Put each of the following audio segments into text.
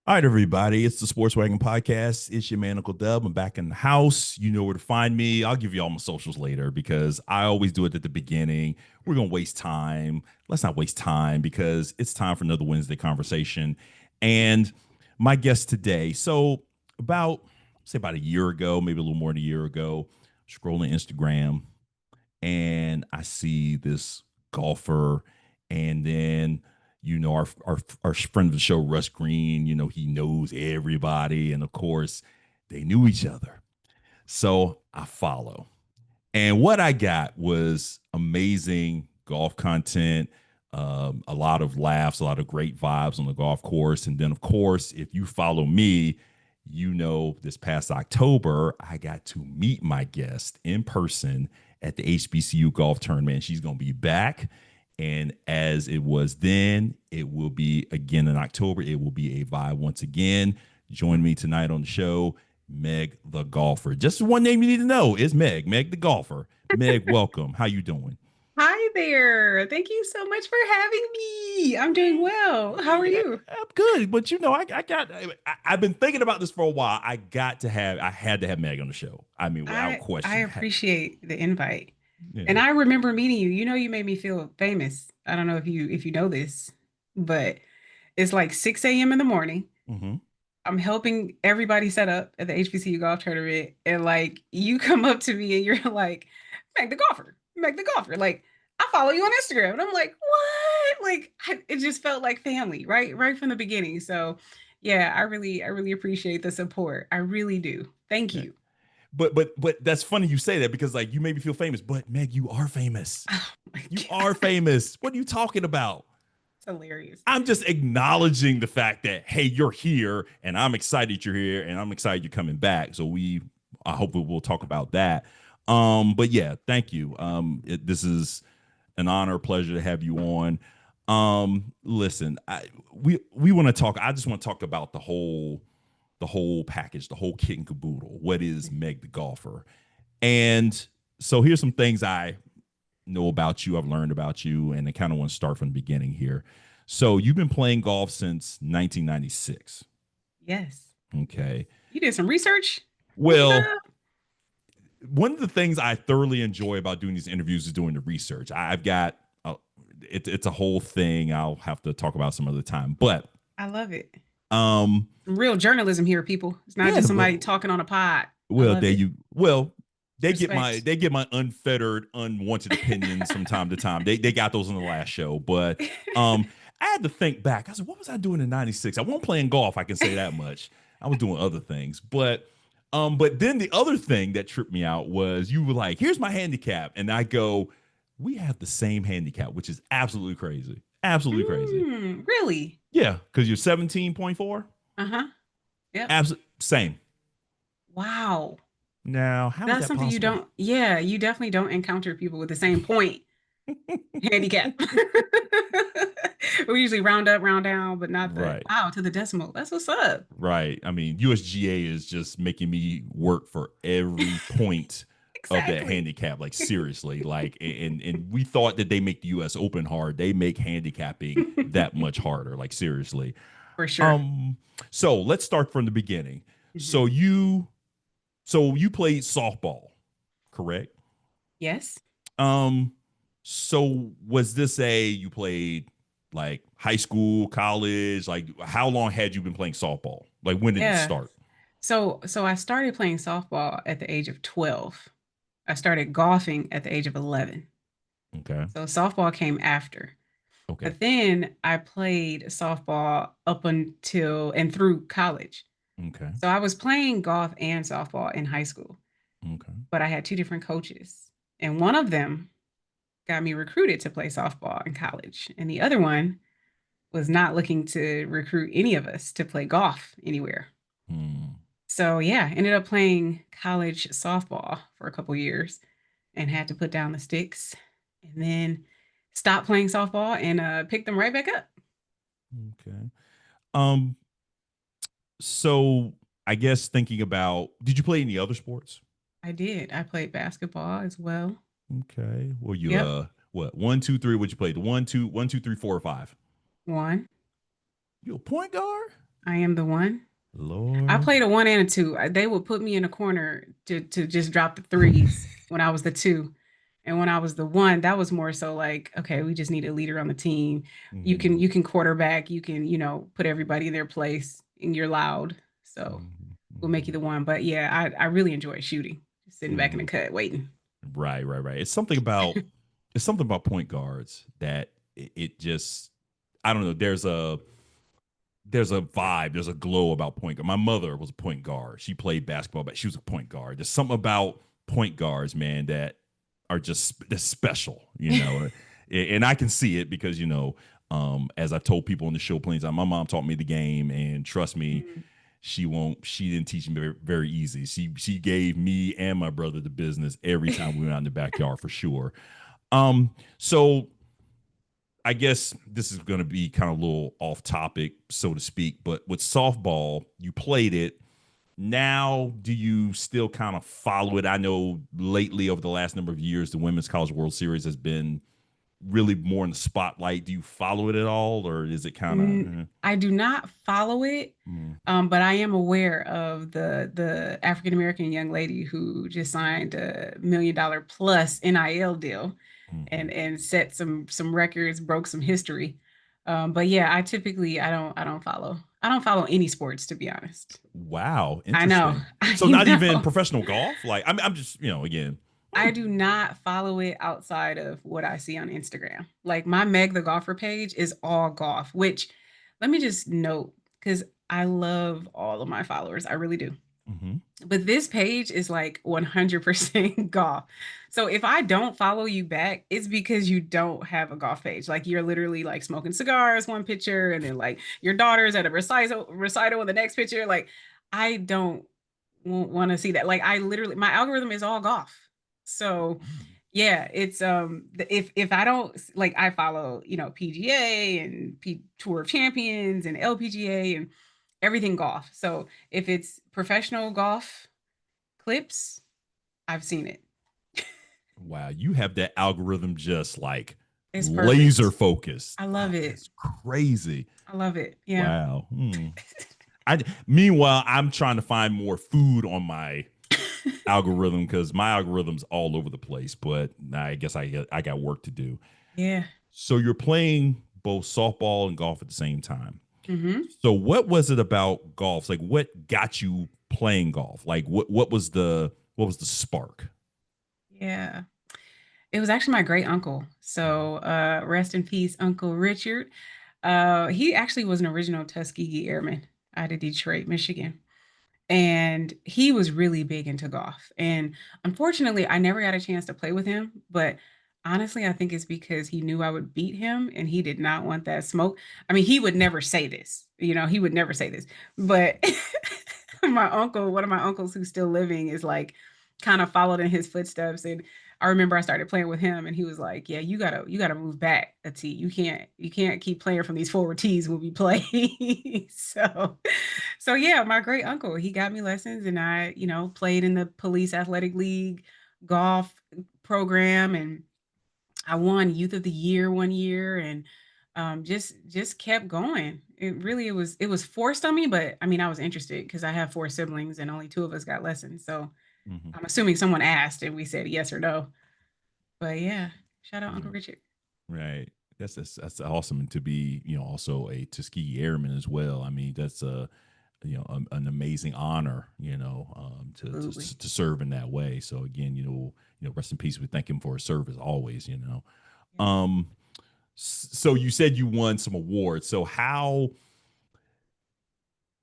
All right, everybody. It's the Sports Wagon Podcast. It's your man, Uncle Dub. I'm back in the house. You know where to find me. I'll give you all my socials later because I always do it at the beginning. We're going to waste time. Let's not waste time because it's time for another Wednesday conversation. And my guest today, about a year ago, maybe a little more than a year ago, scrolling Instagram, and I see this golfer, and then our friend of the show, Russ Green. He knows everybody, and of course, they knew each other. So I follow, and what I got was amazing golf content, a lot of laughs, a lot of great vibes on the golf course, and then of course, if you follow me, this past October, I got to meet my guest in person at the HBCU golf tournament. She's going to be back. And as it was then, it will be again in October. It will be a vibe once again. Join me tonight on the show, Meg the Golfer. Just one name you need to know is Meg the Golfer. Meg, welcome. How you doing? Hi there. Thank you so much for having me. I'm doing well. How are Yeah, you? I'm good, but I've been thinking about this for a while. I had to have Meg on the show. I mean, without I question. appreciate the invite. And Yeah. I remember meeting you. You know, you made me feel famous. I don't know if you know this, but it's like 6 a.m. in the morning. Hmm. I'm helping everybody set up at the HBCU golf tournament. And like you come up to me and you're like, Meg the golfer, Meg the golfer. Like, I follow you on Instagram. And I'm like, what? Like it just felt like family, right? Right from the beginning. So yeah, I really appreciate the support. I really do. Thank Yeah. you. But that's funny you say that because like you made me feel famous. But Meg, you are famous. Oh my You God. are famous. What are you talking about? It's hilarious. I'm just acknowledging the fact that hey, you're here, and I'm excited you're here, and I'm excited you're coming back. I hope we'll talk about that. But yeah, thank you. This is an honor, pleasure to have you on. Listen, we want to talk. I just want to talk about the whole package, the whole kit and caboodle. What is Meg the Golfer? And so here's some things I know about you, I've learned about you, and I kind of want to start from the beginning here. So you've been playing golf since 1996. Yes. Okay. You did some research? Look it Well, up. one of the things I thoroughly enjoy about doing these interviews is doing the research. I've got it's a whole thing. I'll have to talk about some other time. But I love it. um Real journalism here, people. It's not yeah, just somebody talking on a pod. I well, love there it. you well, It's my respect. unfettered, unwanted opinions from time to time. They got those in the last show, but um, I had to think back. I said, what was I doing in '96? I wasn't playing golf. I can say that much. I was doing other things, but then the other thing that tripped me out was you were like, "Here's my handicap," and I go, "We have the same handicap," which is absolutely crazy. Absolutely crazy. Really? Yeah, because you're 17.4. Uh-huh. Yep. Absolutely same. Wow. Now, how is That's that something you possible? don't, yeah, you definitely don't encounter people with the same point handicap. We usually round up, round down, but not the Right. wow to the decimal. That's what's up. Right. I mean, USGA is just making me work for every point of that Exactly. handicap. Like seriously, like and we thought that they make the US Open hard. They make handicapping that much harder. Like seriously. For sure. Um so let's start from the beginning. So Mhm. you so you played softball, correct? Yes. Um so was this a you played like high school, college? Like how long had you been playing softball? Like when did it Yeah. start? So I started playing softball at the age of 12. I started golfing at the age of 11. Okay. So softball came after. Okay. But then I played softball up until and through college. Okay. So I was playing golf and softball in high school, Okay. but I had two different coaches. And one of them got me recruited to play softball in college, and the other one was not looking to recruit any of us to play golf anywhere. Hmm. So yeah, ended up playing college softball for a couple years and had to put down the sticks and then stopped playing softball and picked them right back up. Okay. Um. So I guess thinking about, did you play any other sports? I did. I played basketball as well. Okay. Well, you Yep. what one, two, three? What you played? The one, two, 1, 2, 3, 4, or 5. One. You a point guard? I am the one. I Lord. played a one and a two. They would put me in a corner to just drop the threes when I was the two. And when I was the one, that was more so like, okay, we just need a leader on the team. Mhm, You can quarterback, you can, put everybody in their place and you're loud. So mhm, we'll make you mhm, the one. But yeah, I really enjoy shooting. Just sitting back in the mhm. cut waiting. Right, right, right. It's something about point guards that it just I don't know. There's a vibe, there's a glow about point guard. My mother was a point guard. She played basketball, but she was a point guard. There's something about point guards, man, that are just special, you know. And I can see it because as I've told people on the show plenty of times, my mom taught me the game, and trust me, Mm. she didn't teach me very, very easy. She gave me and my brother the business every time we went out in the backyard for sure. So I guess this is going to be kind of a little off topic, so to speak, but with softball, you played it. Now, do you still kind of follow it? I know lately, over the last number of years, the Women's College World Series has been really more in the spotlight. Do you follow it at all, or is it kind of? I do not follow it, Mm, but I am aware of the African American young lady who just signed a $1 million plus NIL deal mhm. and set some records, broke some history. But yeah, I don't follow. I don't follow any sports, to be honest. Wow, I know. interesting. I So not even know. professional golf. Like I'm just again. I Hmm. do not follow it outside of what I see on Instagram. Like my Meg the Golfer page is all golf, which let me just note because I love all of my followers. I really do. Hmm. But this page is like 100% golf. So if I don't follow you back, it's because you don't have a golf page. Like you're literally like smoking cigars one picture and then like your daughter's at a recital in the next picture. Like I don't want to see that. Like I literally my algorithm is all golf. So yeah, it's if I don't like I follow, PGA and Tour of Champions and LPGA and everything golf. So if it's professional golf clips, I've seen it. Wow, you have that algorithm just like It's laser perfect. focused. I love Wow, it. that's crazy. I love it. Yeah. Wow. I Meanwhile, I'm trying to find more food on my algorithm because my algorithm's all over the place. But I guess I got work to do. Yeah. So you're playing both softball and golf at the same time. Hmm. So what was it about golf? Like what got you playing golf? Like what was the spark? Yeah. It was actually my great uncle. So rest in peace, Uncle Richard. He actually was an original Tuskegee Airman out of Detroit, Michigan. And he was really big into golf. And unfortunately, I never got a chance to play with him, but honestly, I think it's because he knew I would beat him and he did not want that smoke. I mean, he would never say this, he would never say this, but my uncle, one of my uncles who's still living, is like kind of followed in his footsteps. And I remember I started playing with him and he was like, yeah, you gotta move back a tee. You can't keep playing from these forward tees when we play. So yeah, my great uncle, he got me lessons and I, played in the police athletic league golf program and I won youth of the year one year and just kept going. It was forced on me, but I mean I was interested because I have four siblings and only two of us got lessons. So Mm-hmm. I'm assuming someone asked and we said yes or no. But yeah, shout out Uncle Right. Richard. Right. That's awesome to be also a Tuskegee Airman as well. I mean that's an amazing honor Absolutely. to serve in that way. So again rest in peace. We thank him for his service always. Yeah. Um. So you said you won some awards. So how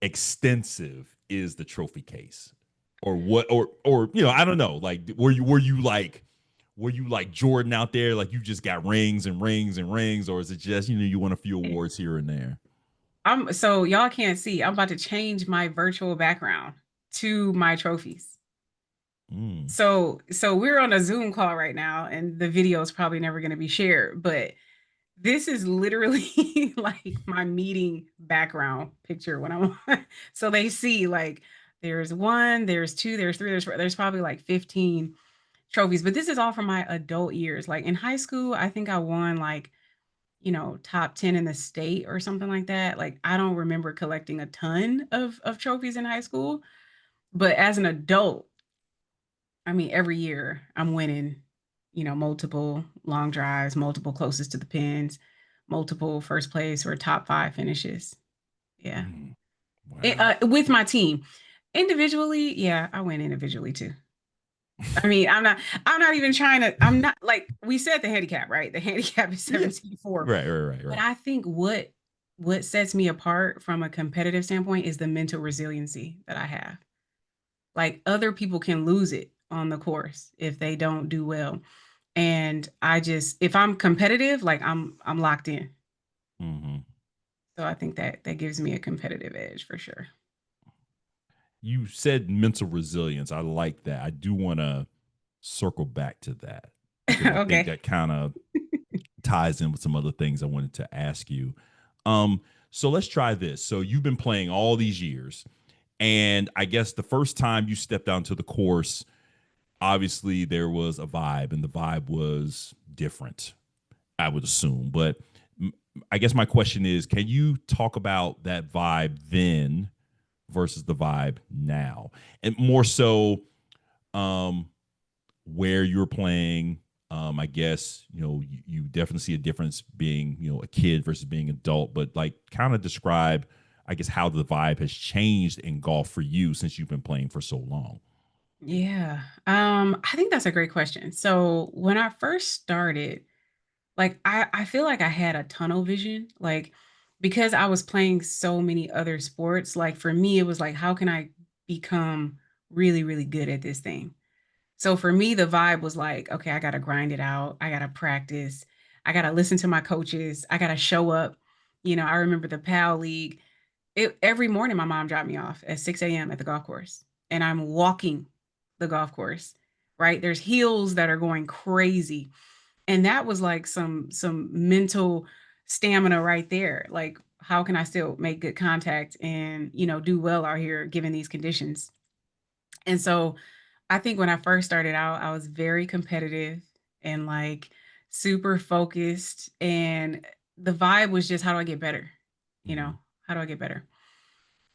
extensive is the trophy case, or what, or I don't know. Like were you like Jordan out there? Like you just got rings and rings and rings, or is it just you won a few awards here and there? So y'all can't see. I'm about to change my virtual background to my trophies. Mm. So we're on a Zoom call right now, and the video is probably never going to be shared, but this is literally like my meeting background picture when I'm on. So they see like there's one, there's two, there's three, there's probably like 15 trophies, but this is all from my adult years. Like in high school, I think I won like top 10 in the state or something like that. Like I don't remember collecting a ton of trophies in high school, but as an adult, I mean, every year I'm winning, multiple long drives, multiple closest to the pins, multiple first place or top five finishes. Yeah. Mm, wow. With my team. Individually, yeah, I win individually too. I mean, I'm not even trying to, I'm not like we said the handicap, right? The handicap is Yeah. 17-4. Right, right, right, But right. I think what sets me apart from a competitive standpoint is the mental resiliency that I have. Like other people can lose it on the course if they don't do well. And I just if I'm competitive, like I'm locked in. Hmm. So I think that gives me a competitive edge for sure. You said mental resilience. I like that. I do want to circle back to that because I think Okay. that kind of ties in with some other things I wanted to ask you. Um, so let's try this. So you've been playing all these years, and I guess the first time you stepped out to the course, obviously there was a vibe, and the vibe was different, I would assume. But I guess my question is, can you talk about that vibe then versus the vibe now, and more so, um, where you're playing? I guess you definitely see a difference being a kid versus being adult, but like kind of describe, I guess, how the vibe has changed in golf for you since you've been playing for so long. Yeah. I think that's a great question. So when I first started, like I feel like I had a tunnel vision, like because I was playing so many other sports, like for me, it was like, how can I become really, really good at this thing? So for me, the vibe was like, okay, I gotta grind it out, I gotta practice, I gotta listen to my coaches, I gotta show up. I remember the PAL League. Every morning my mom dropped me off at 6 a.m. at the golf course, and I'm walking the golf course, right? There's hills that are going crazy, and that was like some mental stamina right there. Like, how can I still make good contact and do well out here given these conditions? And so I think when I first started out, I was very competitive and like super focused, and the vibe was just, how do I get better? you know Mm-hmm. how do I get better?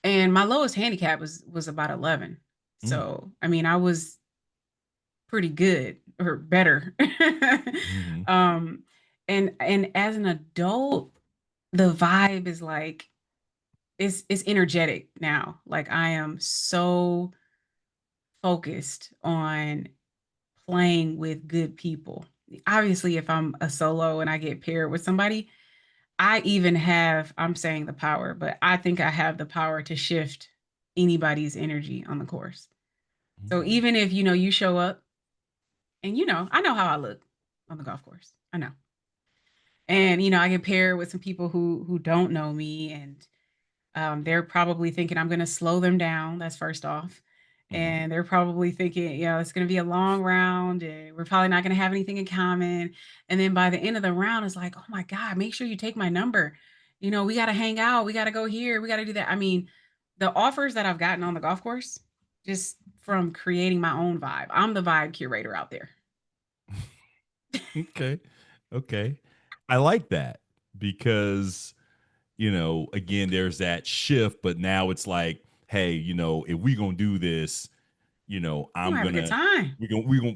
And my lowest handicap was about 11. So I mean, I was pretty good or better. Mm-hmm. um and as an adult, the vibe is like, it's energetic now. Like I am so focused on playing with good people. Obviously, if I'm a solo and I get paired with somebody, I'm saying the power, but I think I have the power to shift anybody's energy on the course. So Mm-hmm. even if you show up, and I know how I look on the golf course. I know. And I get paired with some people who don't know me, and they're probably thinking I'm going to slow them down. That's first off. Mm-hmm. And they're probably thinking, it's going to be a long round and we're probably not going to have anything in common. And then by the end of the round, it's like, oh my God, make sure you take my number. We got to hang out. We got to go here. We got to do that. I mean, the offers that I've gotten on the golf course, just from creating my own vibe, I'm the vibe curator out there. Okay. Okay. I like that because, again, there's that shift, but now it's like, hey, if we gonna do this, We're I'm going to have a good gonna time.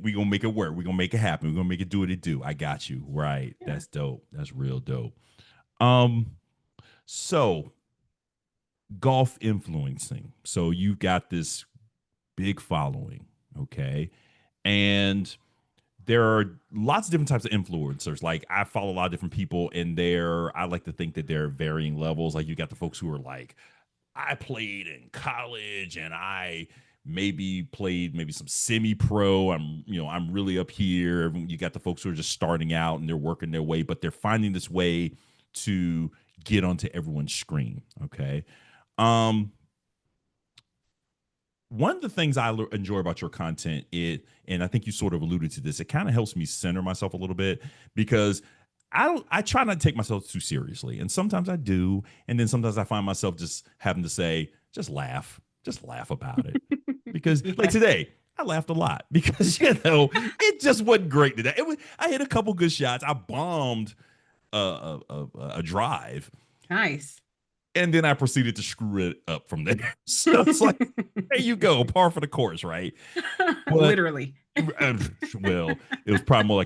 we gonna make it work. We're gonna make it happen. We're gonna make it do what it do. I got you. Right. Yeah. That's dope. That's real dope. Um, so golf influencing. So you've got this big following, okay? And there are lots of different types of influencers. Like I follow a lot of different people in there. I like to think that there are varying levels. Like you got the folks who are like, I played in college and I maybe played maybe some semi-pro. I'm really up here. You got the folks who are just starting out and they're working their way, but they're finding this way to get onto everyone's screen. Okay. Um, One of the things I enjoy about your content, and I think you sort of alluded to this, it kind of helps me center myself a little bit because I try not to take myself too seriously, and sometimes I do, and then sometimes I find myself just having to say, just laugh about it, because like Yeah. today. I laughed a lot because it just wasn't great today. I hit a couple good shots. I bombed a drive, Nice. and then I proceeded to screw it up from there. So it's like, there you go, par for the course, right? But Literally. uh, well, it was probably more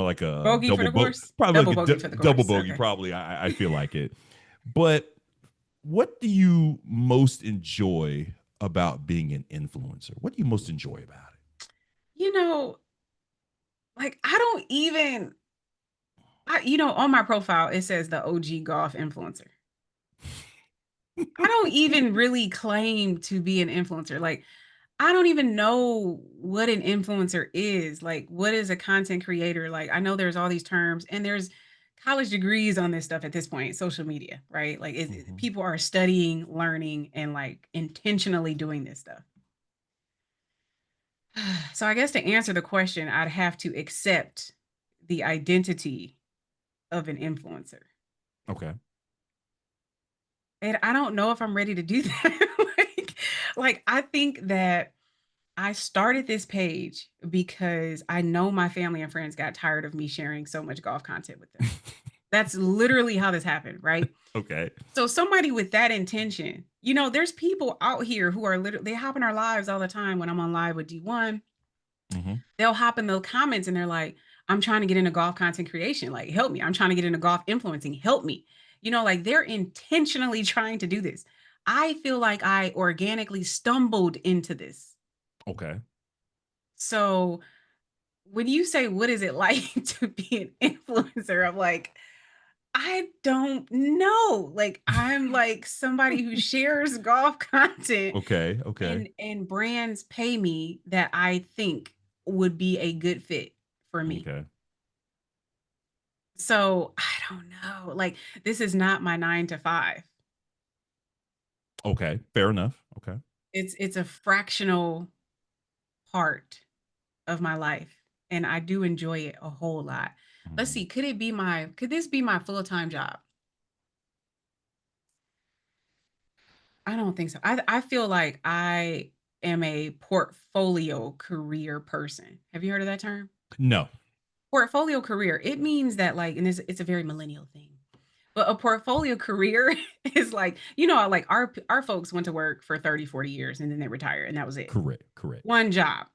like a Bogey for the course? probably Double like a bogey for the double course. bogey. Okay. Probably, I feel like it. But what do you most enjoy about being an influencer? What do you most enjoy about You know, like I don't even on my profile it says the OG golf influencer. I don't even really claim to be an influencer. Like I don't even know what an influencer is. Like what is a content creator? Like I know there's all these terms and there's college degrees on this stuff at this point, social media, right? Like it? people are studying, learning and like intentionally doing this stuff. So I guess to answer the question, I'd have to accept the identity of an influencer. Okay. And I don't know if I'm ready to do that. like I think that I started this page because I know my family and friends got tired of me sharing so much golf content with them. That's literally how this happened, right? Okay. So somebody with that intention, there's people out here who are literally they hop in our lives all the time when I'm on live with D1. Mm-hmm. They'll hop in the comments and they're like, I'm trying to get into golf content creation. Like, help me. I'm trying to get into golf influencing. Help me. Like they're intentionally trying to do this. I feel like I organically stumbled into this. Okay. So when you say, what is it like to be an influencer? I'm like, I don't know. Like, I'm like somebody who shares golf content Okay. Okay. and brands pay me that I think would be a good fit for me. Okay. So I don't know. Like, this is not my 9 to 5. Okay. Fair enough. Okay. It's a fractional part of my life. And I do enjoy it a whole lot. Let's Mm. see, could this be my full-time job? I don't think so. I feel like I am a portfolio career person. Have you heard of that term? No. Portfolio career. It means that like, and it's a very millennial thing. But a portfolio career is like, like our folks went to work for 30, 40 years and then they retired and that was it. Correct. Correct. One job.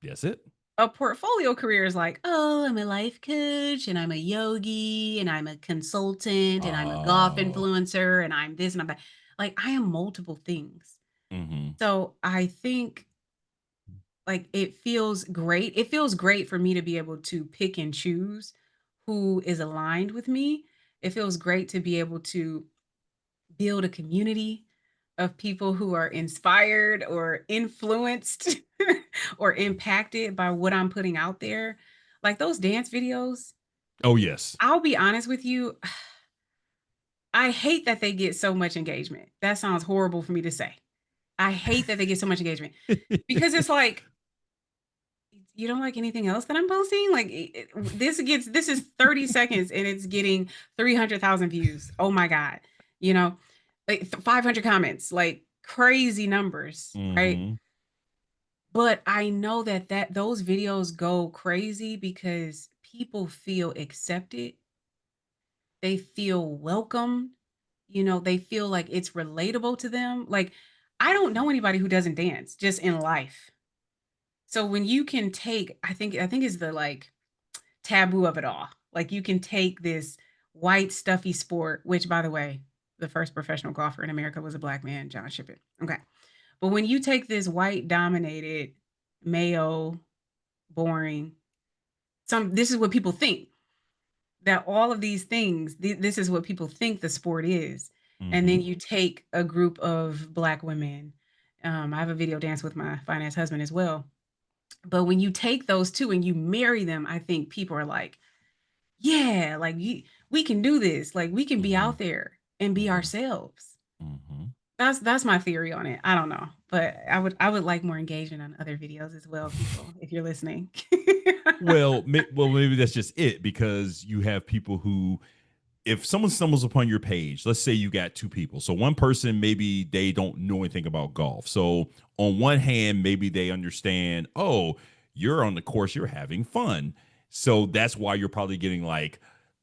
Yes, it. A portfolio career is like, oh, I'm a life coach and I'm a yogi and I'm a consultant and I'm a golf Oh. influencer and I'm this and I'm that. Like I am multiple things. Mm-hmm. So I think like it feels great. It feels great for me to be able to pick and choose who is aligned with me. It feels great to be able to build a community of people who are inspired or influenced or impacted by what I'm putting out there. Like those dance videos, Oh yes. I'll be honest with you, I hate that they get so much engagement. That sounds horrible for me to say. I hate that they get so much engagement because it's like, you don't like anything else that I'm posting? Like this is 30 seconds and it's getting 300,000 views. Oh my God. You know, like 500 comments, like crazy numbers, right? Mm-hmm. But I know that those videos go crazy because people feel accepted. They feel welcome. They feel like it's relatable to them. Like I don't know anybody who doesn't dance just in life. So when you can take, I think is the like taboo of it all. Like you can take this white stuffy sport, which by the way, the first professional golfer in America was a black man, John Shippett. Okay. But when you take this white dominated, male, boring, this is what people think that all of these things, this is what people think the sport is. And Mm-hmm. then you take a group of black women. I have a video dance with my finance husband as well. But when you take those two and you marry them, I think people are like, yeah, like we can do this. Like we can be Mm-hmm. out there and be Mm-hmm. ourselves. Mm-hmm. That's my theory on it. I don't know, but I would like more engagement on other videos as well, people, if you're listening. Well, maybe that's just it because you have people who, if someone stumbles upon your page, let's say you got two people. So one person, maybe they don't know anything about golf. So on one hand, maybe they understand, oh, you're on the course, you're having fun. So that's why you're probably getting like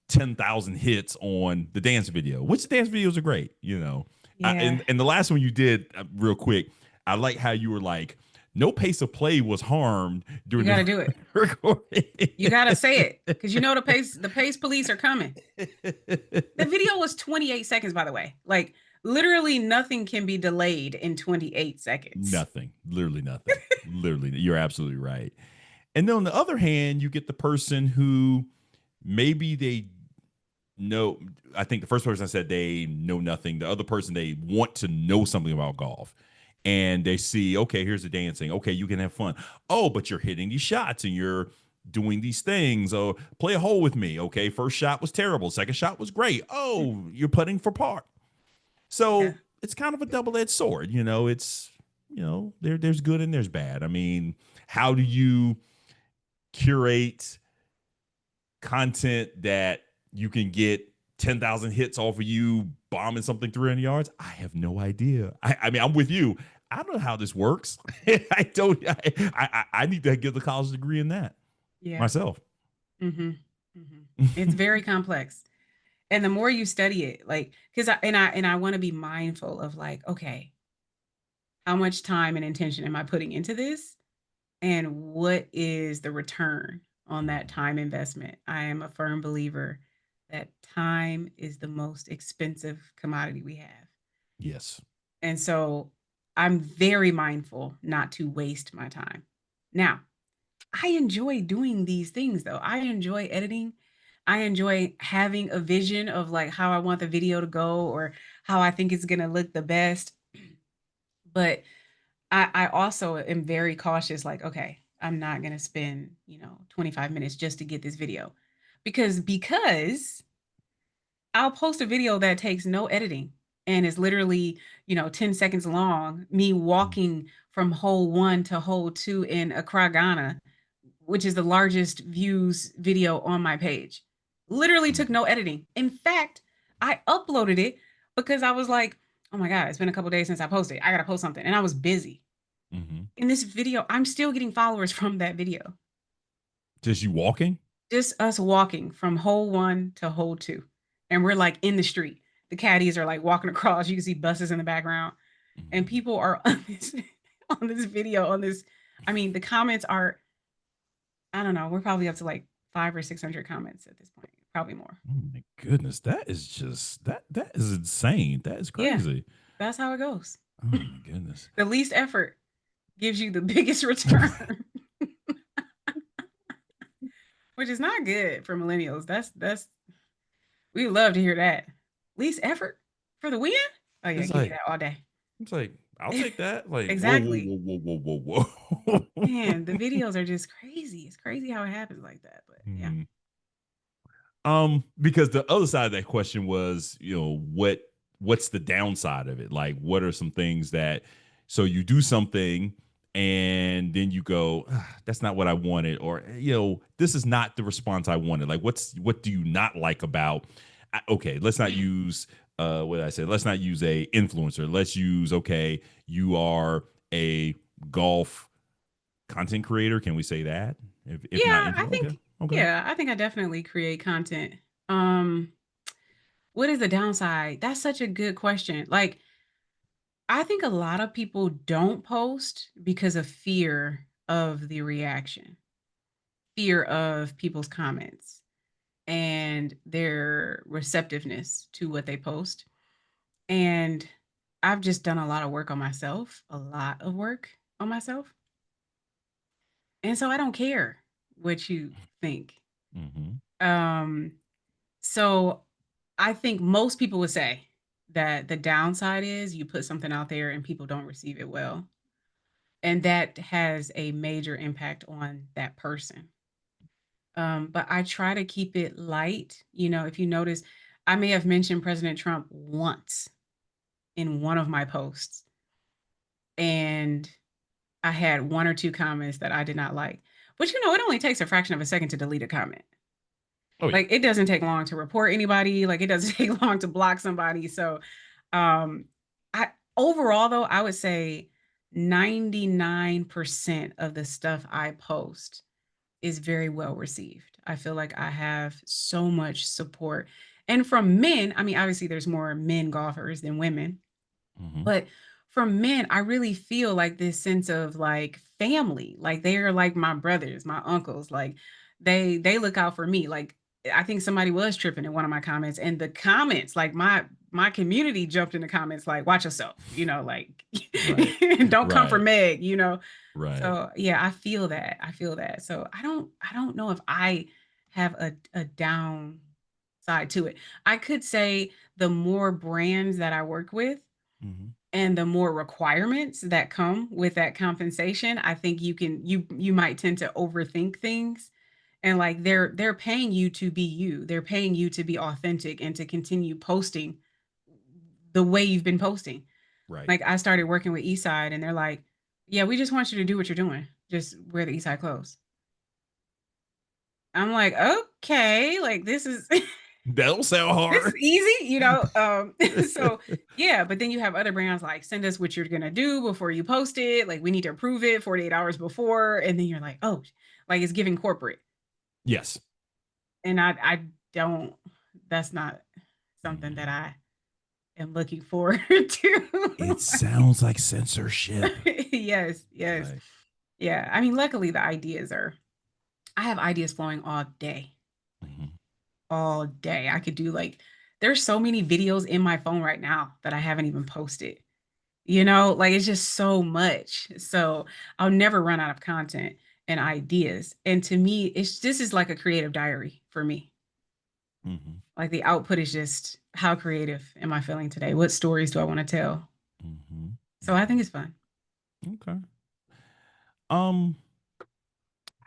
10,000 hits on the dance video, which the dance videos are great, you know. Yeah. And the last one you did, real quick, I like how you were like, no pace of play was harmed You during got the to do it. recording. You got to say it because you know the pace police are coming. The video was 28 seconds, by the way. Like literally nothing can be delayed in 28 seconds. Nothing, literally nothing. Literally, you're absolutely right. And then on the other hand, you get the person who maybe they know. I think the first person I said they know nothing. The other person, they want to know something about golf. And they see, okay, here's the dancing. Okay, you can have fun. Oh, but you're hitting these shots and you're doing these things. Oh, play a hole with me. Okay, first shot was terrible. Second shot was great. Oh, you're putting for par. Yeah. So it's kind of a double-edged sword. You know, it's, there's good and there's bad. I mean, how do you curate content that you can get 10,000 hits off of you bombing something 300 yards? I have no idea. I mean, I'm with you. I don't know how this works. I don't. I need to get the college degree in that Yeah. myself. Mm-hmm. Mm-hmm. It's very complex. And the more you study it, like, because I want to be mindful of like, okay, how much time and intention am I putting into this? And what is the return on that time investment? I am a firm believer that time is the most expensive commodity we have. Yes. And so I'm very mindful not to waste my time. Now, I enjoy doing these things though. I enjoy editing. I enjoy having a vision of like how I want the video to go or how I think it's going to look the best. But I also am very cautious, like, okay, I'm not gonna spend, 25 minutes just to get this video. Because I'll post a video that takes no editing and is literally, 10 seconds long, me walking from hole one to hole two in Accra, Ghana, which is the largest views video on my page. Literally took no editing. In fact, I uploaded it because I was like, oh my God, it's been a couple days since I posted. I gotta post something. And I was busy. Mm-hmm. In this video, I'm still getting followers from that video. Just you walking? Just us walking from hole one to hole two. And we're like in the street. The caddies are like walking across. You can see buses in the background. And Mm-hmm. people are on this video, on this. I mean, the comments are, I don't know, we're probably up to like 500 or 600 comments at this point. Probably more. Oh my goodness, that is just that is insane. That is Yeah, crazy. that's how it goes. Oh my goodness. The least effort gives you the biggest return. Which is not good for millennials. That's we love to hear that. Least effort for the win? Oh yeah, It's give me like that all day. it's like I'll take that. Like whoa, whoa, Exactly. whoa, whoa, whoa, whoa, whoa. Man, the videos are just crazy. It's crazy how it happens like that. But yeah. Hmm. Because the other side of that question was, what's the downside of it? Like, what are some things that, so you do something and then you go, that's not what I wanted, or this is not the response I wanted. Like, what do you not like about? Okay, let's not use what did I say? Let's not use a influencer. Let's use, okay, you are a golf content creator. Can we say that? If not Yeah, I influencer, okay, think okay. yeah, I think I definitely create content. Um, what is the downside? That's such a good question. Like, I think a lot of people don't post because of fear of the reaction, fear of people's comments and their receptiveness to what they post. And I've just done a lot of work on myself, a lot of work on myself. And so I don't care what you think. Mm-hmm. Um, so I think most people would say that the downside is you put something out there and people don't receive it well. And that has a major impact on that person. But I try to keep it light. If you notice, I may have mentioned President Trump once in one of my posts, and I had one or two comments that I did not like. But it only takes a fraction of a second to delete a comment. Oh yeah. Like it doesn't take long to report anybody. Like it doesn't take long to block somebody. So, um, I overall though I would say 99% of the stuff I post is very well received. I feel like I have so much support. And from men, I mean, obviously there's more men golfers than women, Mm-hmm. but from men, I really feel like this sense of like family. Like they are like my brothers, my uncles. Like they look out for me. Like I think somebody was tripping in one of my comments, and the comments, like my community jumped in the comments like, watch yourself, like Right. don't come for Right. Meg. Right. So yeah, I feel that. I feel that. So I don't know if I have a down side to it. I could say the more brands that I work with Mm-hmm. and the more requirements that come with that compensation, I think you might tend to overthink things. And like they're paying you to be you. They're paying you to be authentic and to continue posting the way you've been posting. Right. Like I started working with Eastside and they're like, "Yeah, we just want you to do what you're doing. Just wear the Eastside clothes." I'm like, "Okay, like this is That don't sound this is hard. easy." So yeah, but then you have other brands like send us what you're gonna do before you post it. Like we need to approve it 48 hours before, and then you're like, oh, like it's giving corporate, Yes. and I don't. That's not something that Mm. I am looking forward to. It sounds like censorship. Yes, yes, Right. yeah. I mean, luckily the ideas are. I have ideas flowing all day, like Mm-hmm. all day. I could do like. There's so many videos in my phone right now that I haven't even posted. Like it's just so much. So I'll never run out of content and ideas. And to me, this is like a creative diary for me. Mm-hmm. Like the output is just how creative am I feeling today? What stories do I want to tell? Mm-hmm. So I think it's fun. Okay. Um,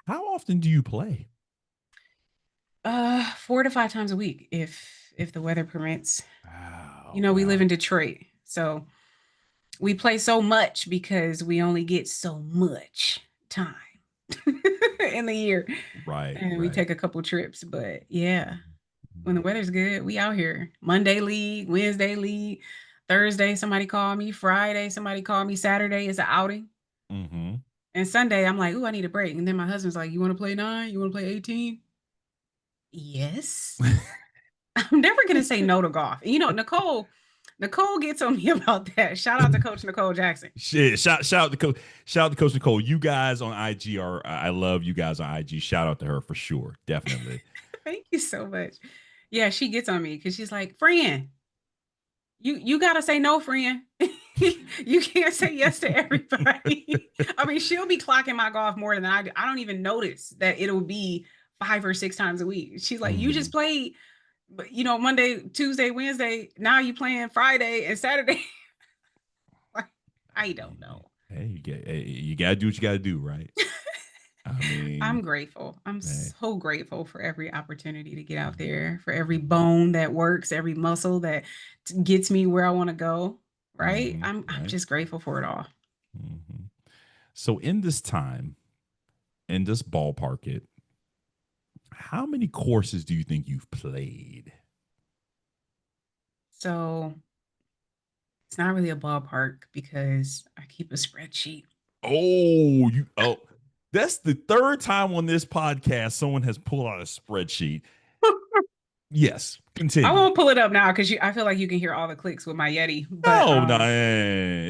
how often do you play? 4 to 5 times a week if the weather permits. Wow. We live Wow. in Detroit. So we play so much because we only get so much time in the year. Right. And we Right. take a couple trips. But yeah, when the Mm-hmm. weather's good, we out here. Monday league, Wednesday league, Thursday somebody call me, Friday somebody call me, Saturday is an outing. Mm-hmm. And Sunday I'm like, "Ooh, I need a break." And then my husband's like, "You want to play 9? You want to play 18?" Yes. I'm never going to say no to golf. Nicole gets on me about that. Shout out to Coach Nicole Jackson. Shit. Shout out to Coach. Shout out to Coach Nicole. You guys on IG are. I love you guys on IG. Shout out to her for sure. Definitely. Thank you so much. Yeah, she gets on me because she's like, "Friend, you gotta say no, friend. You can't say yes to everybody." I mean, she'll be clocking my golf more than I do. I don't even notice that it'll be 5 or 6 times a week. She's like, "You Mm-hmm. just played, but Monday, Tuesday, Wednesday. Now you playing Friday and Saturday." I don't know. Hey, you gotta do what you gotta do, right? I I'm mean, grateful. I'm hey. so grateful for every opportunity to get out Mm-hmm. there, for every bone that works, every muscle that gets me where I want to go. Right? Mm-hmm. I'm Right. just grateful for it all. Mm-hmm. So in this time, in this ballpark, it, how many courses do you think you've played? So it's not really a ballpark because I keep a spreadsheet. Oh, that's the third time on this podcast someone has pulled out a spreadsheet. Yes, I continue. won't pull it up now because I feel like you can hear all the clicks with my Yeti. But No,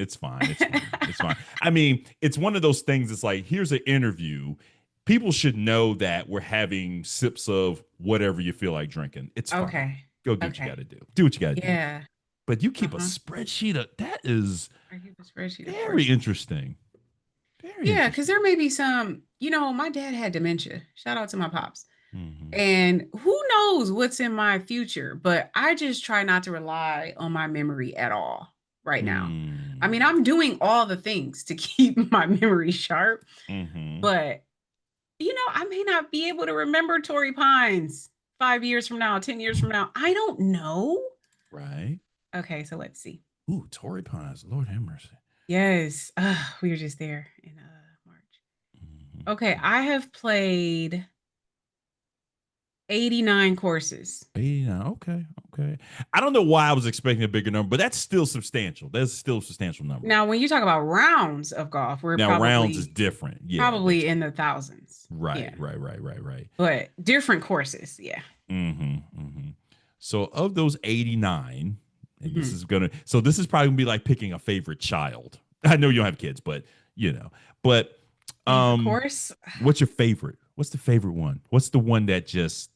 it's fine. It's fine. It's fine. I mean, it's one of those things. It's like, here's an interview. People should know that we're having sips of whatever you feel like drinking. It's fine. okay. Go do what you got Okay. to do. Do what you got to do. Yeah. But you keep a Uh-huh. spreadsheet of that is I keep a spreadsheet, of very course. interesting. Very Yeah, because interesting. there may be my dad had dementia. Shout out to my pops. Mm-hmm. And who knows what's in my future, but I just try not to rely on my memory at all right now. I mean, Mm-hmm. I'm doing all the things to keep my memory sharp, Mm-hmm. but I may not be able to remember Tory Pines 5 years from now, 10 years from now. I don't know. Right. Okay, so let's see. Ooh, Tory Pines. Lord have mercy. Yes, we were just there in March. Mm-hmm. Okay, I have played 89 courses. Yeah, okay, okay. I don't know why I was expecting a bigger number, but that's still substantial. That's still a substantial number. Now, when you talk about rounds of golf, we're Now rounds is probably different. Yeah, probably that's in the thousands. right, Yeah. right. But different courses. Yeah. Mm-hmm. So of those 89, and Hmm. this is probably gonna be like picking a favorite child. I know you don't have kids, but you know, but Favorite course? what's your favorite? What's the favorite one? What's the one that just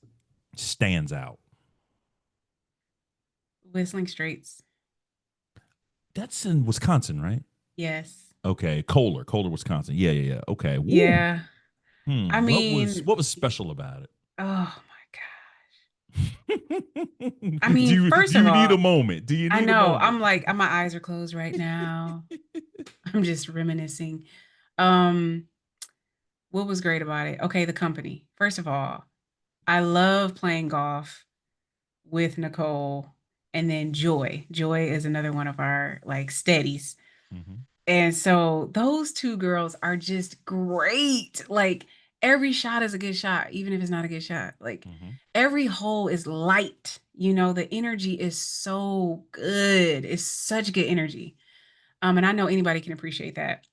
stands out? Whistling Straits. That's in Wisconsin, right? Yes. Okay, Kohler, Wisconsin. Yeah. Okay. Woo. Yeah. I What was mean, what was special about oh my God. it? I do mean, you first do of you need a all, moment? Do you I need a know moment? I'm like, my eyes are closed right now. I'm just reminiscing. Um, what was great about it? Okay, the company. First of all, I love playing golf with Nicole and then Joy. Joy is another one of our like steadies. Mm-hmm. And so those two girls are just great. Like every shot is a good shot, even if it's not a good shot. Like Mm-hmm. every hole is light. You know, the energy is so good. It's such good energy. And I know anybody can appreciate that.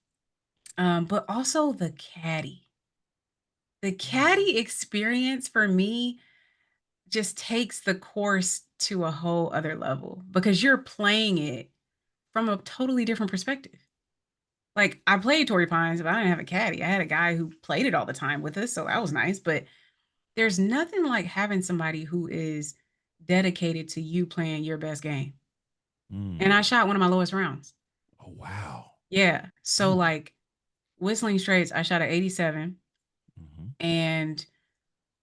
But also the caddy. The caddy experience for me just takes the course to a whole other level because you're playing it from a totally different perspective. Like I played Torrey Pines, but I didn't have a caddy. I had a guy who played it all the time with us, so that was nice. But there's nothing like having somebody who is dedicated to you playing your best game. And I Mm. shot one of my lowest rounds. Oh wow. Yeah. So Ooh. like Whistling Straits, I shot at 87 Mm-hmm. and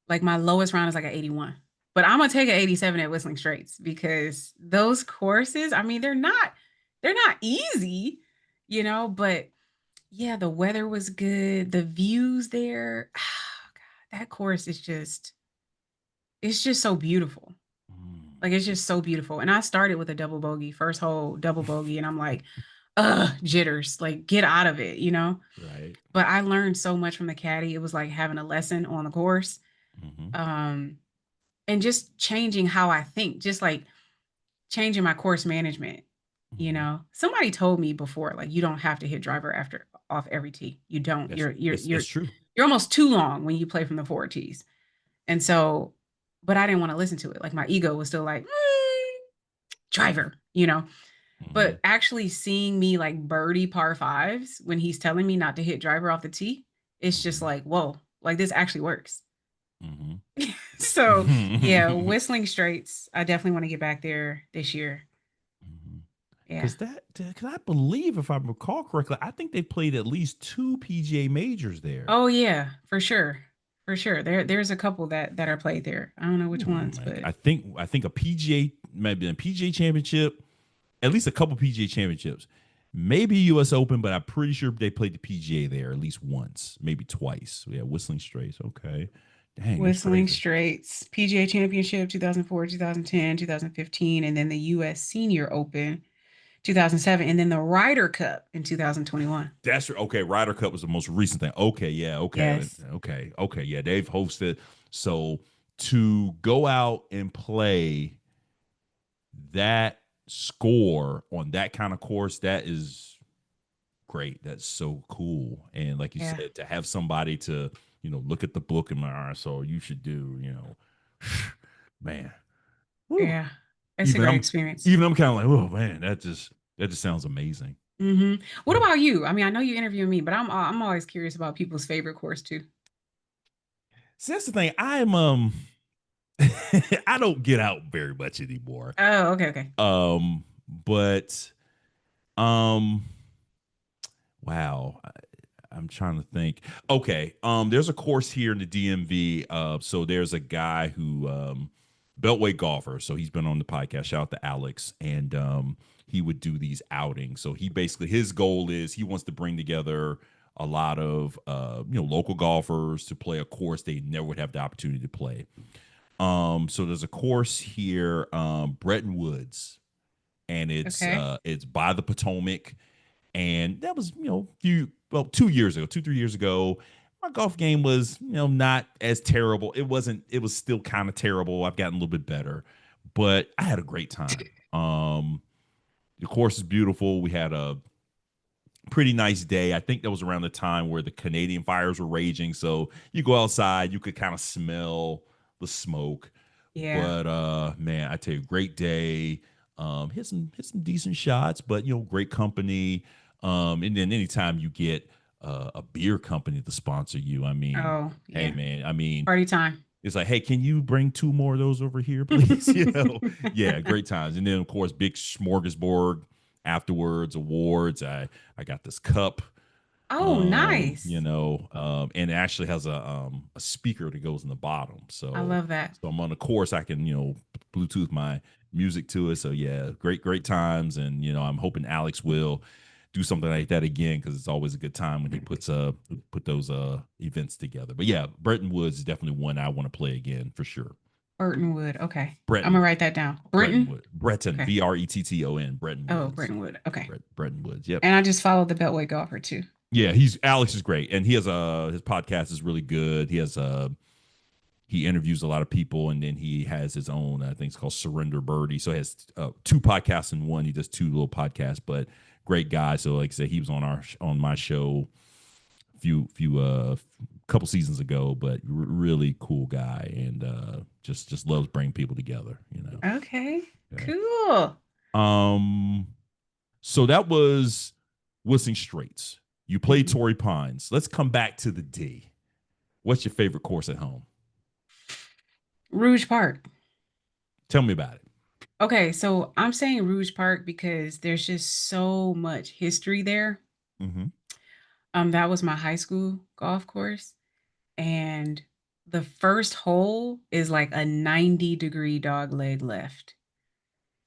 like my lowest round is like an 81. But I'm gonna take an 87 at Whistling Straits because those courses, I mean, they're not easy, but yeah, the weather was good. The views there. Oh, God, that course is just it's just so beautiful. Mm. Like it's just so beautiful. And I started with a double bogey, first hole double bogey, and I'm like, jitters, like get out of it. Right. But I learned so much from the caddy. It was like having a lesson on the course. Mm-hmm. Um, and just changing how I think, just like changing my course management. Mm-hmm. Somebody told me before, like you don't have to hit driver after off every tee. You don't. That's You're that's you're that's true. you're almost too long when you play from the forward tees. And so, but I didn't want to listen to it. Like my ego was still like driver. Mm-hmm. But actually seeing me like birdie par fives when he's telling me not to hit driver off the tee, it's just like whoa, like this actually works. Mm-hmm. So yeah, Mm-hmm. Whistling Straits. I definitely want to get back there this year. Yeah. Because I believe, if I recall correctly, I think they played at least two PGA majors there. Oh yeah, for sure. For sure. There's a couple that are played there. I don't know which ones, Like but I think a PGA, maybe a PGA championship, at least a couple PGA championships, maybe US Open, but I'm pretty sure they played the PGA there at least once, maybe twice. Yeah, Whistling Straits. Okay, dang, that's Whistling crazy. Straits, PGA Championship 2004, 2010, 2015, and then the US Senior Open 2007, and then the Ryder Cup in 2021. That's okay. Ryder Cup was the most recent thing. Okay, yeah, Yes. okay, yeah. They've hosted. So to go out and play that score on that kind of course, that is great. That's so cool. And like you Yeah. said, to have somebody to, look at the book and like, all right, so you should do, man. Whew. Yeah. It's a Even great I'm experience. even I'm kind of like, oh man, that just sounds amazing. What about you? I mean, I know you interviewing me, but I'm always curious about people's favorite course too. So that's the thing. I'm I don't get out very much anymore. Oh, okay, okay. But um wow. I'm trying to think. Okay. There's a course here in the DMV. So there's a guy who Beltway golfer. So he's been on the podcast. Shout out to Alex. And he would do these outings. So he basically his goal is he wants to bring together a lot of local golfers to play a course they never would have the opportunity to play. So there's a course here, Bretton Woods, and Okay. it's by the Potomac, and that was 2 years ago, 2 3 years ago, my golf game was, not as terrible. It wasn't. It was still kind of terrible. I've gotten a little bit better, but I had a great time. The course is beautiful. We had a pretty nice day. I think that was around the time where the Canadian fires were raging. So you go outside, you could kind of smell the smoke. Yeah. But man, I tell you, great day. Hit some decent shots, but great company. And then anytime you get a beer company to sponsor you, I mean, Oh, hey yeah. man, I mean, Party time. it's like, hey, can you bring two more of those over here, please? Yeah, great times. And then of course, big smorgasbord afterwards, awards. I got this cup, Oh, nice. and it actually has a speaker that goes in the bottom. I So love that. so I'm on the course, I can Bluetooth my music to it. So yeah, great times, and I'm hoping Alex will do something like that again because it's always a good time when he put those events together. But yeah, Bretton Woods is definitely one I want to play again for sure. Burton Wood. Okay. I'm gonna Bretton write that down. Bretton Brenton. Wood Breton Okay. Bretton Bretton Oh, Woods Brenton Wood. Okay. Bretton Woods. Yep. And I just followed the Beltway golfer too. Yeah, he's Alex is great, and he has his podcast is really good. He interviews a lot of people, and then he has his own. I think it's called Surrender Birdie. So he has two podcasts in one. He does two little podcasts, but great guy. So like I said, he was on my show few couple seasons ago, but really cool guy, and just loves bringing people together. Okay. Okay. Cool. Um. So that was Whistling Straits. You played Mhm. Torrey Pines. Let's come back to the D. What's your favorite course at home? Rouge Park. Tell me about it. Okay, so I'm saying Rouge Park because there's just so much history there. Mm-hmm. That was my high school golf course, and the first hole is like a 90-degree dog leg left.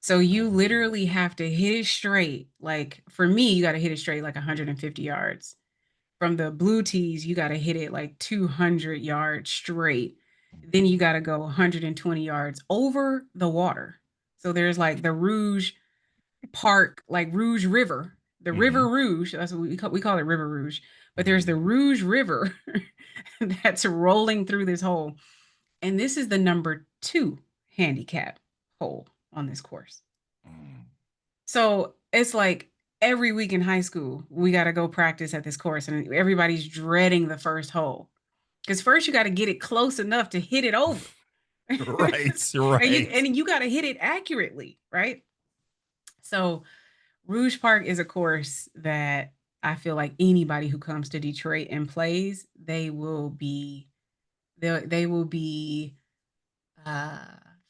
So you Oh. literally have to hit it straight. Like for me, you got to hit it straight like 150 yards. From the blue tees, you got to hit it like 200 yards straight. Then you got to go 120 yards over the water. So there's like the Rouge Park, like Rouge River, the Mm-hmm. River Rouge. That's what we call it, River Rouge. But there's Mm-hmm. the Rouge River that's rolling through this hole, and this is the number 2 handicap hole on this course. Mm. So it's like every week in high school, we got to go practice at this course, and everybody's dreading the first hole because first you got to get it close enough to hit it over, Right, and you right. and you got to hit it accurately, right? So Rouge Park is a course that I feel like anybody who comes to Detroit and plays, they will be uh,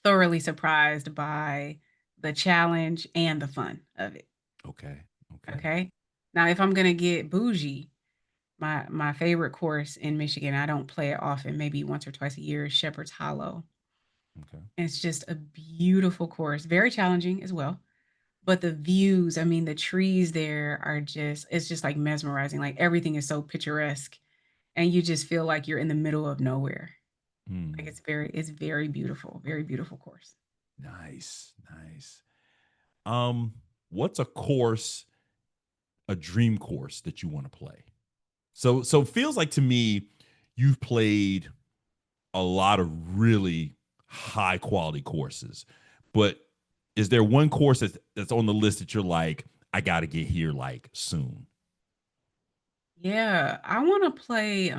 thoroughly surprised by the challenge and the fun of it. Okay. Okay. Okay. Now, if I'm gonna get bougie, my favorite course in Michigan, I don't play it often, maybe once or twice a year, is Shepherd's Hollow. Okay. It's just a beautiful course, very challenging as well. But the views, I mean, the trees there are it's just like mesmerizing. Like everything is so picturesque, and you just feel like you're in the middle of nowhere. Like Hmm. it's very beautiful, very beautiful course. Nice. Nice. Um, what's a dream course that you want to play? So it feels like to me you've played a lot of really high quality courses, but is there one course that's on the list that you're like, I got to get here like soon? Yeah, I want to play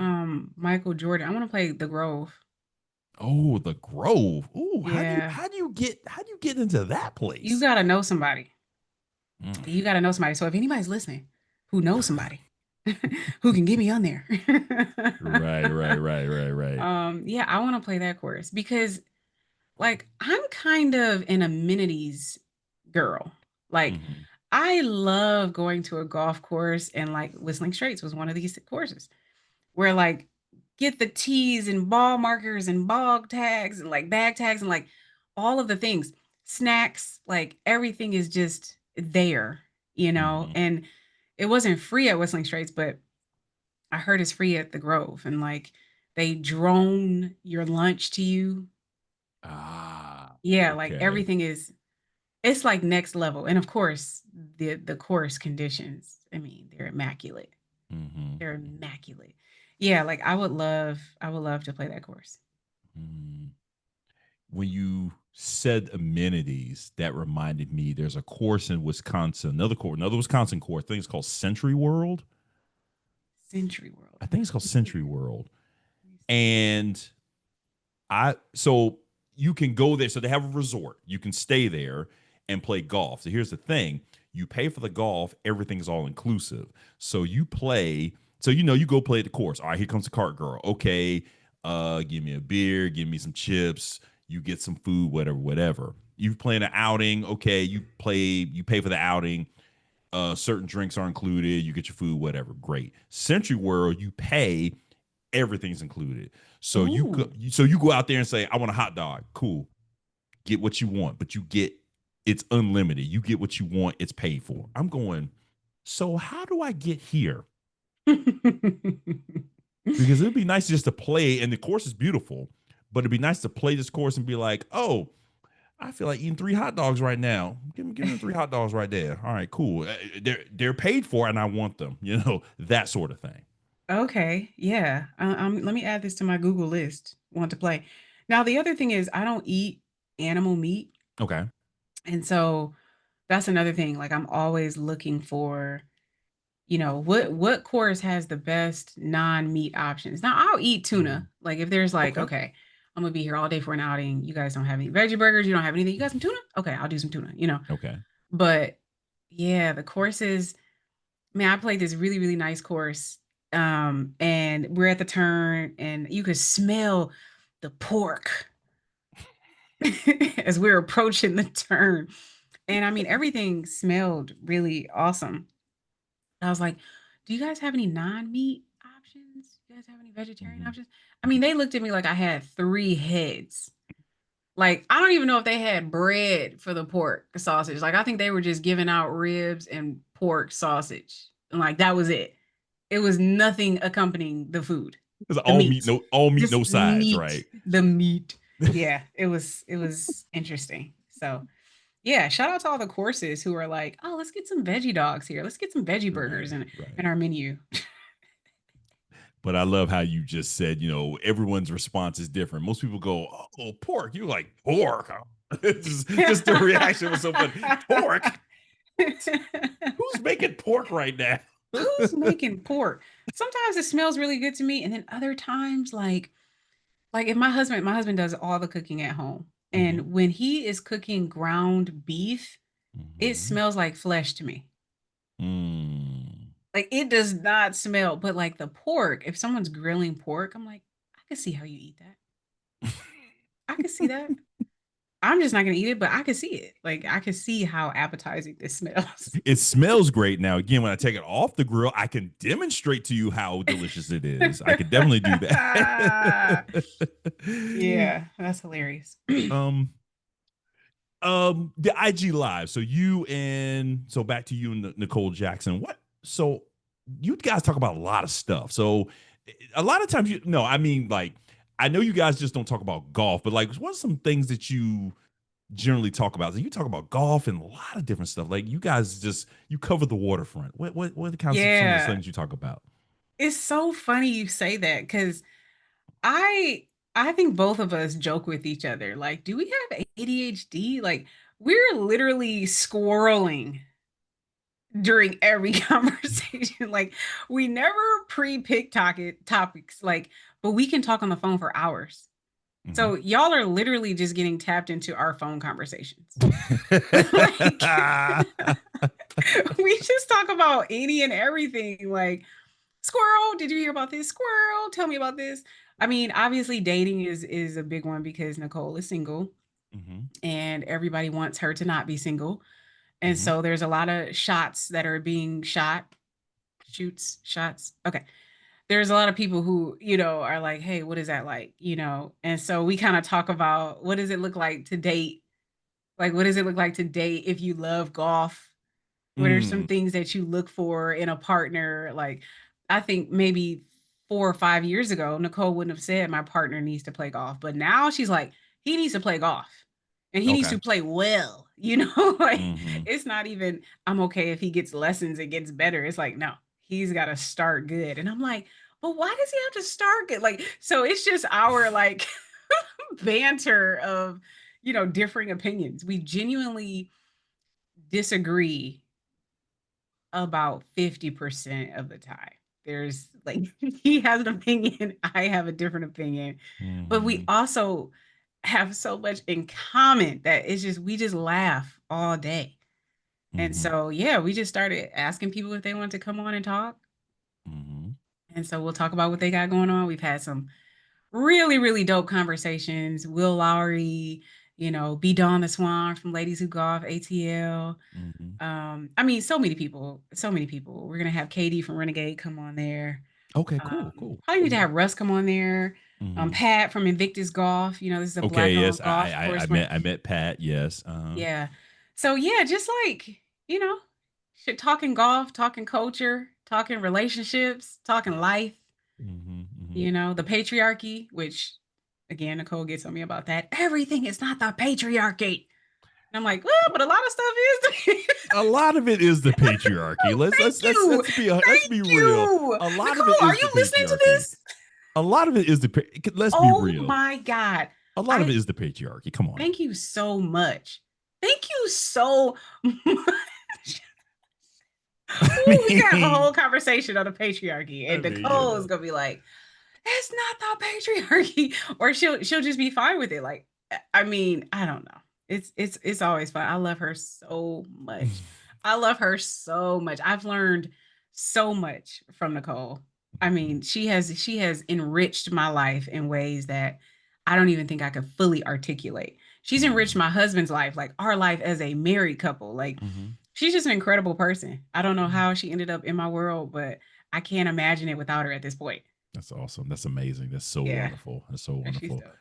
Michael Jordan. I want to play The Grove. Oh, the Grove. Ooh, how do you Yeah. how do you get how do you get into that You place? got to know somebody. Mm. You got to know somebody. So if anybody's listening who knows somebody who can get me on there. Right. Yeah, I want to play that course because like I'm kind of an amenities girl. Like Hmm. I love going to a golf course, and like Whistling Straits was one of these courses where like get the tees and ball markers and bog tags and like bag tags and like all of the things, snacks, like everything is just there. Hmm. And it wasn't free at Whistling Straits, but I heard it's free at the Grove, and like they drone your lunch to you. Ah, Yeah, like okay. everything is it's like next level. And of course, the course conditions, I mean, they're immaculate. Hmm. They're immaculate. Yeah, like I would love to play that course. Hmm. When you said amenities, that reminded me there's a course in Wisconsin, another Wisconsin course. I think it's called Century World. Century World. I think it's called Let me see. Century World. Let me see. And so you can go there. So they have a resort. You can stay there and play golf. So here's the thing: you pay for the golf, everything's all inclusive. So you play. So you go play at the course. All right, here comes the cart girl. Okay, give me a beer, give me some chips. You get some food, whatever, whatever. You play an outing. Okay, you pay for the outing. Certain drinks are included. You get your food, whatever. Great. Century World, you pay, everything's included. So Ooh. you go out there and say, I want a hot dog. Cool. Get what you want, but it's unlimited. You get what you want, it's paid for. I'm going, so how do I get here? Because it'd be nice just to play, and the course is beautiful, but it'd be nice to play this course and be like, oh, I feel like eating 3 hot dogs right now. Give me 3 hot dogs right there. All right, cool. They're paid for, and I want them. That sort of thing. Okay, yeah. Let me add this to my Google list. Want to play. Now, the other thing is I don't eat animal meat, Okay. and so that's another thing. Like I'm always looking for, what course has the best non-meat options. Now, I'll eat tuna. Mhm. Like if there's like, Okay. okay, I'm gonna be here all day for an outing. You guys don't have any veggie burgers. You don't have anything. You got some tuna? Okay, I'll do some tuna. Okay. But yeah, the courses. Man, I played this really, really nice course. And we're at the turn, and you could smell the pork as we're approaching the turn. And I mean, everything smelled really awesome. I was like, "Do you guys have any non-meat options? You guys have any vegetarian Mhm. options?" I mean, they looked at me like I had three heads. Like, I don't even know if they had bread for the pork sausage. Like, I think they were just giving out ribs and pork sausage. And like that was it. It was nothing accompanying the food, It's the meat. all meat, Just no sides, meat, right? the meat. Yeah, it was interesting. So, yeah, shout out to all the courses who are like, "Oh, let's get some veggie dogs here. Let's get some veggie burgers Right, in right. in our menu." But I love how you just said, everyone's response is different. Most people go, "Oh, pork." You're like, "Pork." Just the reaction was so funny. Pork? What? Who's making pork right now? Who's making pork? Sometimes it smells really good to me, and then other times, like if my husband does all the cooking at home, Hmm. and when he is cooking ground beef, it Hmm. smells like flesh to me. Mm. Like it does not smell, but like the pork, if someone's grilling pork, I'm like, I can see how you eat that. I can see that. I'm just not gonna eat it, but I can see it. Like I can see how appetizing this smells. It smells great now. Again, when I take it off the grill, I can demonstrate to you how delicious it is. I can definitely do that. Yeah, that's hilarious. um, the IG live. So back to you and Nicole Jackson. So you guys talk about a lot of stuff. So a lot of times no, I mean, like, I know you guys just don't talk about golf, but like, what are some things that you generally talk about? So you talk about golf and a lot of different stuff. Like, you guys you cover the waterfront. What are the kinds of some of the Yeah. things you talk about? It's so funny you say that because I I think both of us joke with each other. Like, do we have ADHD? Like, we're literally squirreling during every conversation. Like, we never pre-pick topics, like, but we can talk on the phone for hours. Mhm. So y'all are literally just getting tapped into our phone conversations. Like we just talk about any and everything. Like, squirrel, did you hear about this? Squirrel, tell me about this. I mean, obviously dating is a big one because Nicole is single Mhm. and everybody wants her to not be single. And Mhm. so there's a lot of shots that are being shot, shoots, shots. Okay. There's a lot of people who, are like, "Hey, what is that like?" And so we kind of talk about what does it look like to date? Like, what does it look like to date if you love golf? What are some Mm. things that you look for in a partner? Like, I think maybe 4 or 5 years ago, Nicole wouldn't have said my partner needs to play golf, but now she's like, he needs to play golf and he needs Okay. to play well, Like, Mhm. it's not even, I'm okay if he gets lessons and gets better. It's like, no, he's got to start good. And I'm like, but why does he have to start it? Like, so it's just our like banter of, differing opinions. We genuinely disagree about 50% of the time. There's like, he has an opinion, I have a different opinion, but we Mm-hmm. also have so much in common that it's just, we just laugh all day. And Mm-hmm. so, yeah, we just started asking people if they want to come on and talk. Mm-hmm. And so we'll talk about what they got going on. We've had some really, really dope conversations. Will Lowry, B. Dawn the Swan from Ladies Who Golf, ATL. Mm-hmm. I mean, so many people, so many people. We're gonna have Katie from Renegade come on there. Okay, cool, cool. Probably need to Mm-hmm. have Russ come on there. Mm-hmm. Pat from Invictus Golf. This is a Okay, yes, black-owned golf I course. met Pat. Yes. Yeah. So yeah, just like, shit, talking golf, talking culture, talking relationships, talking life, Mm-hmm. Mm-hmm. the patriarchy, which again, Nicole gets on me about that. Everything is not the patriarchy. And I'm like, well, but a lot of stuff is. A lot of it is the patriarchy. Let's Thank let's let's you. let's be let's be Thank real. you. A lot of it Nicole, are is the you listening to patriarchy. this? A lot of it is let's be Oh real. my God. A lot of it I is the patriarchy. Come on. thank you so much. Thank you so much. I Ooh, we can have a mean, whole conversation on the patriarchy. I And mean, Nicole is gonna be like, it's not the patriarchy. Or she'll just be fine with it. Like, I mean, I don't know. It's always fun. I love her so much. I love her so much. I've learned so much from Nicole. I mean, she has enriched my life in ways that I don't even think I could fully articulate. She's enriched Mhm. my husband's life, like our life as a married couple. Like, Mhm. she's just an incredible person. I don't know how she ended up in my world, but I can't imagine it without her at this point. That's awesome. That's amazing. That's so Yeah, wonderful. That's so she's wonderful. dope.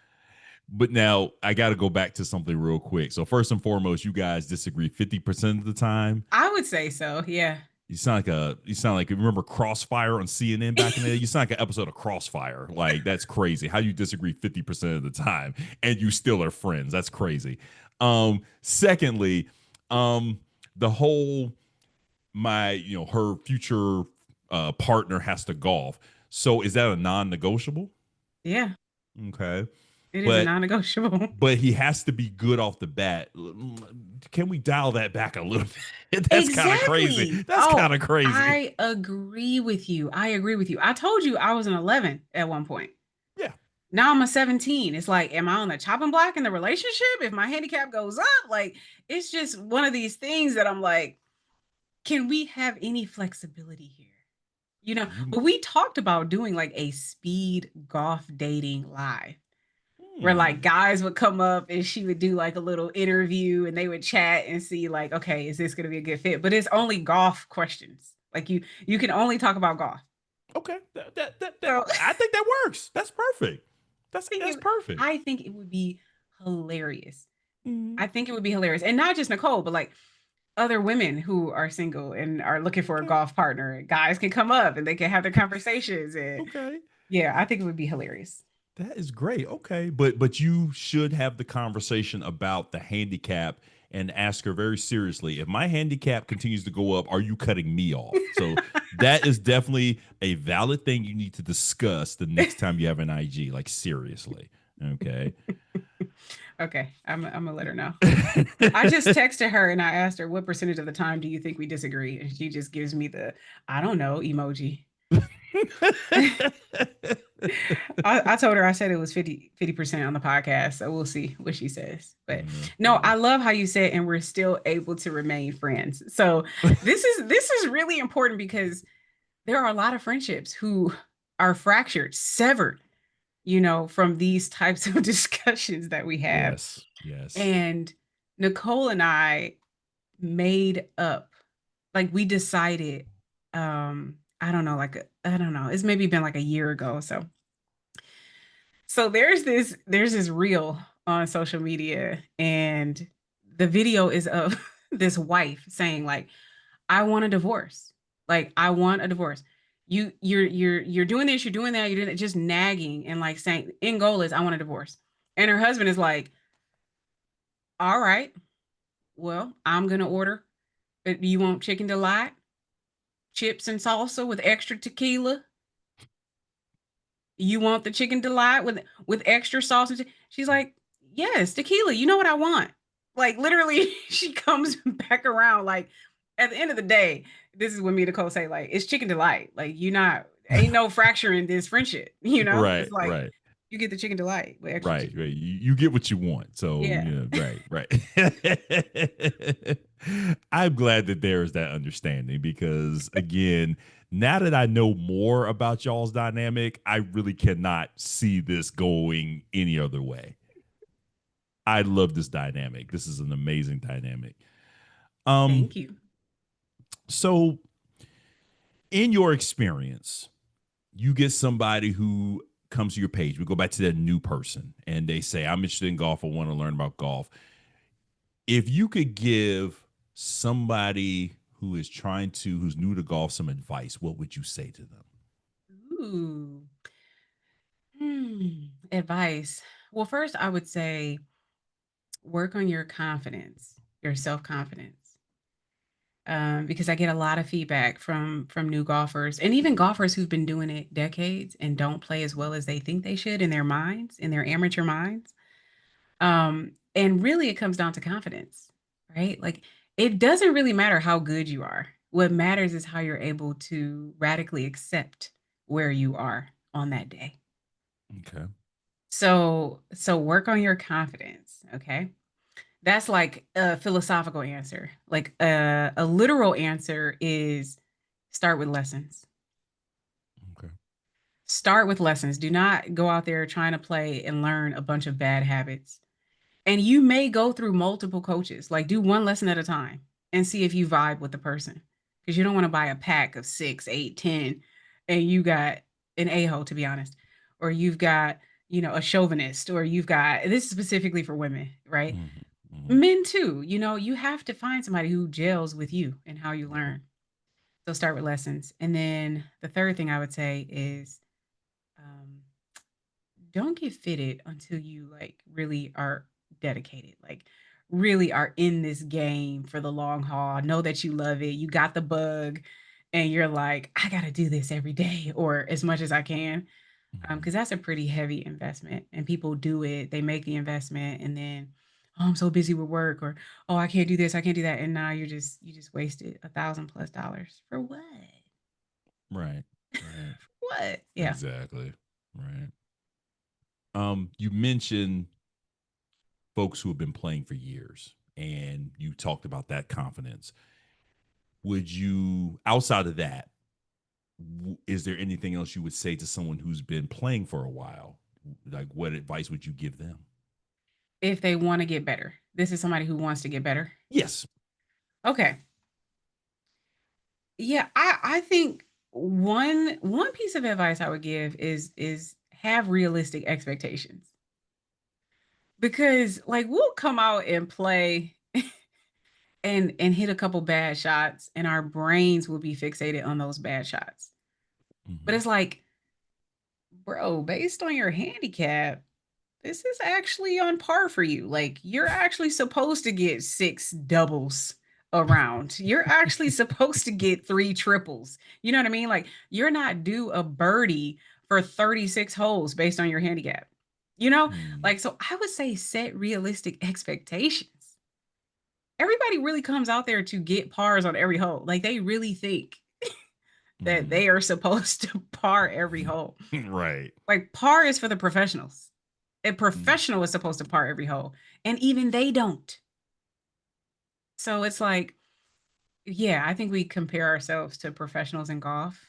But now I got to go back to something real quick. So first and foremost, you guys disagree 50% of the time. I would say so. Yeah. You sound like you remember Crossfire on CNN back in the day. You sound like an episode of Crossfire. Like that's crazy. How you disagree 50% of the time and you still are friends. That's crazy. Secondly, the whole her future partner has to golf. So is that a non-negotiable? Yeah. Okay. It is a But non-negotiable. but he has to be good off the bat. Can we dial that back a little bit? That's kind of crazy. Exactly. That's Oh, kind of crazy. I agree with you. I agree with you. I told you I was an 11 at one point. Yeah. Now I'm a 17. It's like, am I on the chopping block in the relationship? If my handicap goes up, like, it's just one of these things that I'm like, can we have any flexibility here? You But we talked about doing like a speed golf dating live where like hmm. guys would come up and she would do like a little interview and they would chat and see like, okay, is this going to be a good fit? But it's only golf questions. Like you can only talk about golf. Okay. So I think that works. That's perfect. That's perfect. I think it would be hilarious. Mhm. I think it would be hilarious. And not just Nicole, but like other women who are single and are looking for a Okay. golf partner. Guys can come up and they can have their conversations. And Okay. yeah, I think it would be hilarious. That is great. Okay, but you should have the conversation about the handicap and ask her very seriously. If my handicap continues to go up, are you cutting me off? So that is definitely a valid thing you need to discuss the next time you have an IG. Like seriously. Okay. Okay, I'm gonna let her know. I just texted her and I asked her what percentage of the time do you think we disagree, and she just gives me the I don't know emoji. I told her I said it was 50% on the podcast, so we'll see what she says. But Yeah, no, yeah. I love how you said, and we're still able to remain friends. So this is really important because there are a lot of friendships who are fractured, severed, from these types of discussions that we have. Yes. Yes. And Nicole and I made up, like we decided, I don't know, I don't know, it's maybe been like a year ago. So there's this reel on social media, and the video is of this wife saying like, I want a divorce. Like, I want a divorce. You're doing this, you're doing that, you're doing it, just nagging and like saying, end goal is I want a divorce. And her husband is like, all right, well, I'm gonna order. You want chicken delight, chips and salsa with extra tequila, you want the chicken delight with extra sauce? She's like, yes, tequila. You know what I want. Like literally, she comes back around. Like at the end of the day, this is what me and Nicole say. Like it's chicken delight. Like you not ain't no fracture in this friendship. You know, Right, it's like right. you get the chicken delight with extra Right, cheese. right. You get what you want. So, Yeah. right, right. I'm glad that there is that understanding because, again, now that I know more about y'all's dynamic, I really cannot see this going any other way. I love this dynamic. This is an amazing dynamic. Um, Thank you. so in your experience, you get somebody who comes to your page. We go back to that new person and they say, I'm interested in golf. I want to learn about golf. If you could give somebody who is who's new to golf some advice, what would you say to them? Ooh. Advice. Well, first I would say work on your confidence, your self confidence. Because I get a lot of feedback from new golfers and even golfers who've been doing it decades and don't play as well as they think they should in their minds, in their amateur minds. And really, it comes down to confidence, right? Like it doesn't really matter how good you are. What matters is how you're able to radically accept where you are on that day. Okay. So work on your confidence, okay? That's like a philosophical answer. Like a literal answer is start with lessons. Okay. Start with lessons. Do not go out there trying to play and learn a bunch of bad habits. And you may go through multiple coaches. Like do one lesson at a time and see if you vibe with the person. Because you don't want to buy a pack of 6, 8, 10, and you got an a-hole, to be honest. Or you've got, a chauvinist, or you've got this is specifically for women, right? Mm-hmm. Mm-hmm. Men too, you have to find somebody who gels with you and how you Right. learn. So start with lessons. And then the third thing I would say is um, don't get fitted until you like really are dedicated, like really are in this game for the long haul. Know that you love it. You got the bug and you're like, I got to do this every day or as much as I can. Mm-hmm. Because that's a pretty heavy investment and people do it. They make the investment and then, oh, I'm so busy with work or, oh, I can't do this. I can't do that. And now you just wasted $1,000+ for what? Right. Right. What? Yeah. Exactly. Right. You mentioned folks who have been playing for years and you talked about that confidence. Would you, outside of that, is there anything else you would say to someone who's been playing for a while? Like, what advice would you give them? If they want to get better, this is somebody who wants to get better. Yes. Okay. Yeah, I think one piece of advice I would give is have realistic expectations. Because like we'll come out and play and hit a couple bad shots and our brains will be fixated on those bad shots. But Mm-hmm. it's like, bro, based on your handicap, this is actually on par for you. Like you're actually supposed to get 6 doubles around. You're actually supposed to get 3 triples. You know what I mean? Like you're not due a birdie for 36 holes based on your handicap. You know? Mm-hmm. Like so I would say set realistic expectations. Everybody really comes out there to get pars on every hole. Like they really think that Mm-hmm. they are supposed to par every hole. Right. Like par is for the professionals. A Mm-hmm. professional is supposed to par every hole, and even they don't. So it's like, yeah, I think we compare ourselves to professionals in golf,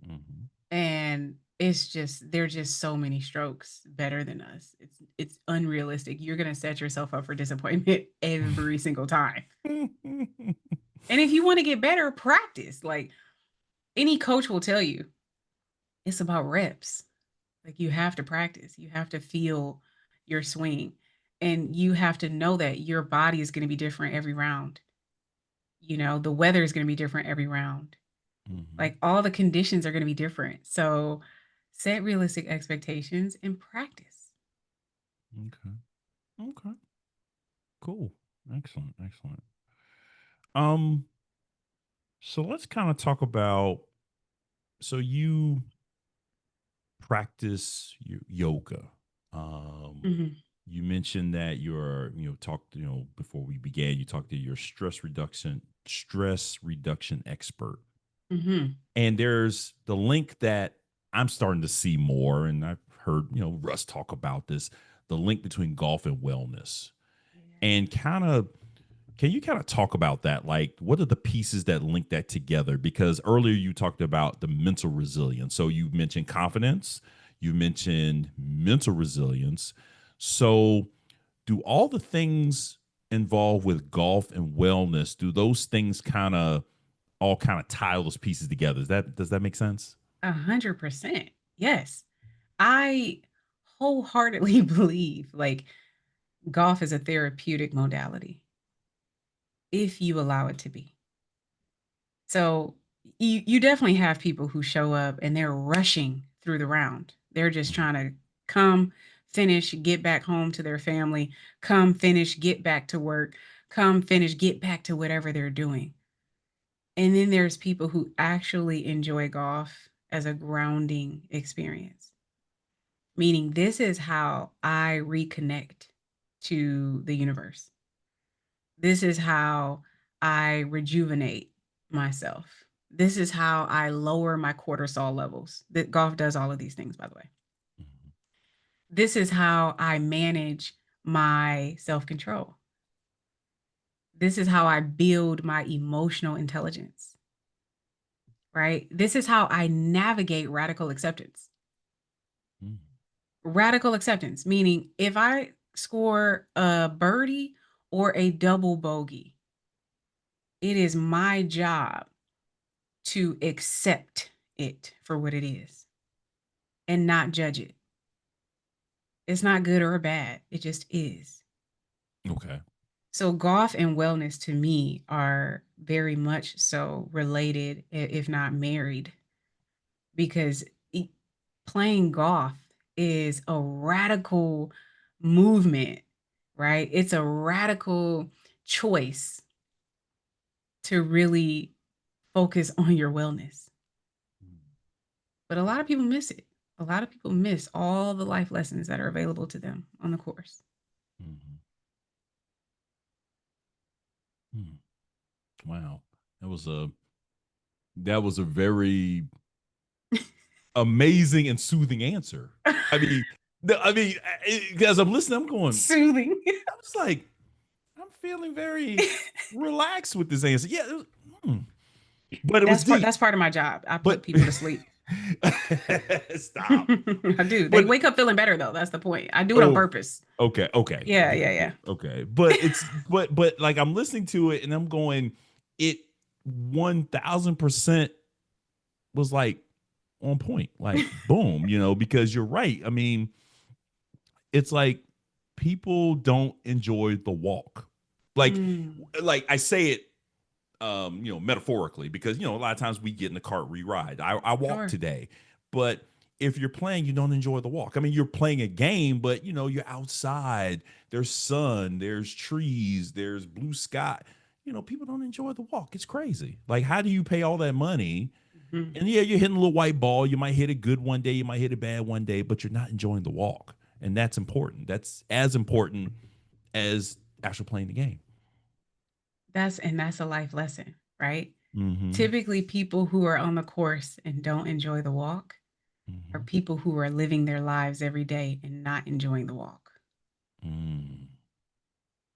Mm-hmm. and it's just they're just so many strokes better than us. It's unrealistic. You're gonna set yourself up for disappointment every single time. And if you want to get better, practice. Like any coach will tell you, it's about reps. Like you have to practice. You have to feel your swing. And you have to know that your body is going to be different every round. The weather is going to be different every round. Mm-hmm. Like all the conditions are going to be different. So set realistic expectations and practice. Okay. Okay. Cool. Excellent. Excellent. Um, so let's kind of talk about so practice yoga. Um, Hmm. you mentioned that talked, before we began, you talked to your stress reduction expert. Hmm. And there's the link that I'm starting to see more, and I've heard, Russ talk about this, the link between golf and wellness. And can you kind of talk about that? Like, what are the pieces that link that together? Because earlier you talked about the mental resilience. So you mentioned confidence, you mentioned mental resilience. So, do all the things involved with golf and wellness, do those things kind of tie those pieces together? Does that make sense? 100%. Yes. I wholeheartedly believe like golf is a therapeutic modality if you allow it to be. So you definitely have people who show up and they're rushing through the round. They're just trying to come, finish, get back home to their family, come, finish, get back to work, come, finish, get back to whatever they're doing. And then there's people who actually enjoy golf as a grounding experience, meaning this is how I reconnect to the universe. This is how I rejuvenate myself. This is how I lower my cortisol levels. That golf does all of these things, by the way. Mhm. This is how I manage my self control. This is how I build my emotional intelligence, right? This is how I navigate radical acceptance. Mhm. Radical acceptance, meaning if I score a birdie or a double bogey, it is my job to accept it for what it is and not judge it. It's not good or bad, it just is. Okay. So, golf and wellness to me are very much so related, if not married, because playing golf is a radical movement, right? It's a radical choice to really focus on your wellness. But a lot of people miss it. A lot of people miss all the life lessons that are available to them on the course. Mhm. Mhm. Wow. That was a that was a very amazing and soothing answer. I mean, as I'm listening, I'm going. Soothing. I was like, I'm feeling very relaxed with this answer. Yeah, hmm. But it was deep. That's part of my job. I put But people to sleep. stop. I do. They But wake up feeling better though. That's the point. I do it on oh, purpose. okay, okay, Yeah, good, yeah, good, yeah. okay. But but like I'm listening to it and I'm going, it 1,000% was like on point, like boom, because you're right. I mean, it's like people don't enjoy the walk. Like Mm, like I say it metaphorically, because a lot of times we get in the cart, we ride. I walked sure. today, but if you're playing, you don't enjoy the walk. I mean, you're playing a game, but you're outside. There's sun, there's trees, there's blue sky. People don't enjoy the walk. It's crazy. Like, how do you pay all that money? Mhm. And yeah, you're hitting a little white ball. You might hit it good one day, you might hit it bad one day, but you're not enjoying the walk. And that's important. That's as important as actually playing the game. That's a life lesson, right? Mm-hmm. Typically, people who are on the course and don't enjoy the walk are Mm-hmm. people who are living their lives every day and not enjoying the walk. Mm.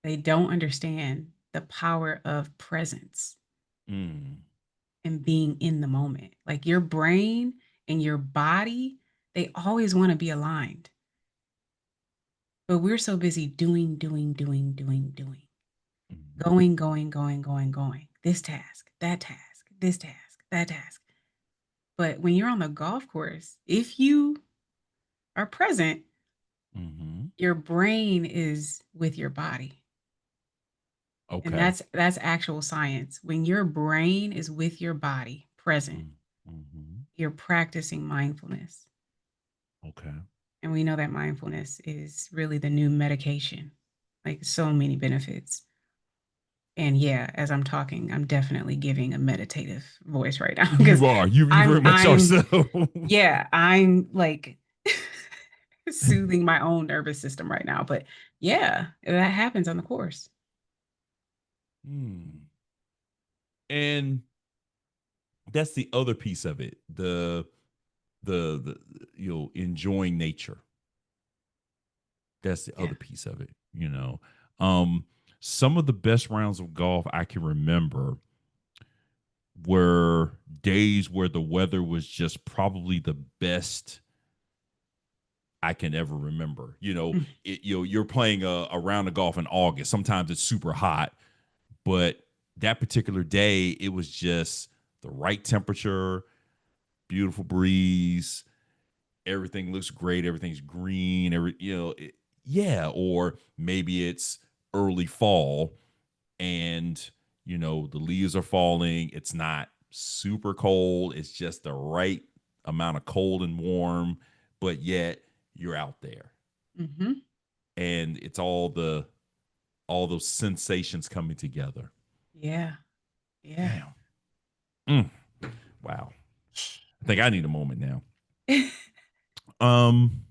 They don't understand the power of presence Mm. and being in the moment. Like your brain and your body, they always want to be aligned. But we're so busy doing, doing, doing, doing, doing, Mm. going, going, going, going, going. This task, that task, this task, that task. But when you're on the golf course, if you are present, Mm-hmm. your brain is with your body. And Okay. that's actual science. When your brain is with your body present, Mm. Mm-hmm. you're practicing mindfulness. Okay. And we know that mindfulness is really the new medication, like so many benefits. And yeah, as I'm talking, I'm definitely giving a meditative voice right now because You are. You I'm very much are I'm so. yeah, I'm like soothing my own nervous system right now. But yeah, that happens on the course. Hmm. And that's the other piece of it. The enjoying nature. That's the Yeah. other piece of it, you know. Um some of the best rounds of golf I can remember were days where the weather was just probably the best I can ever remember. Mm. You're playing a round of golf in August. Sometimes it's super hot, but that particular day, it was just the right temperature, beautiful breeze. Everything looks great. Everything's green. Yeah. Or maybe it's early fall and the leaves are falling. It's not super cold. It's just the right amount of cold and warm, but yet you're out there, Hmm. and it's all those sensations coming together. Yeah. Yeah. Damn. Mm, wow. I think I need a moment now. Um,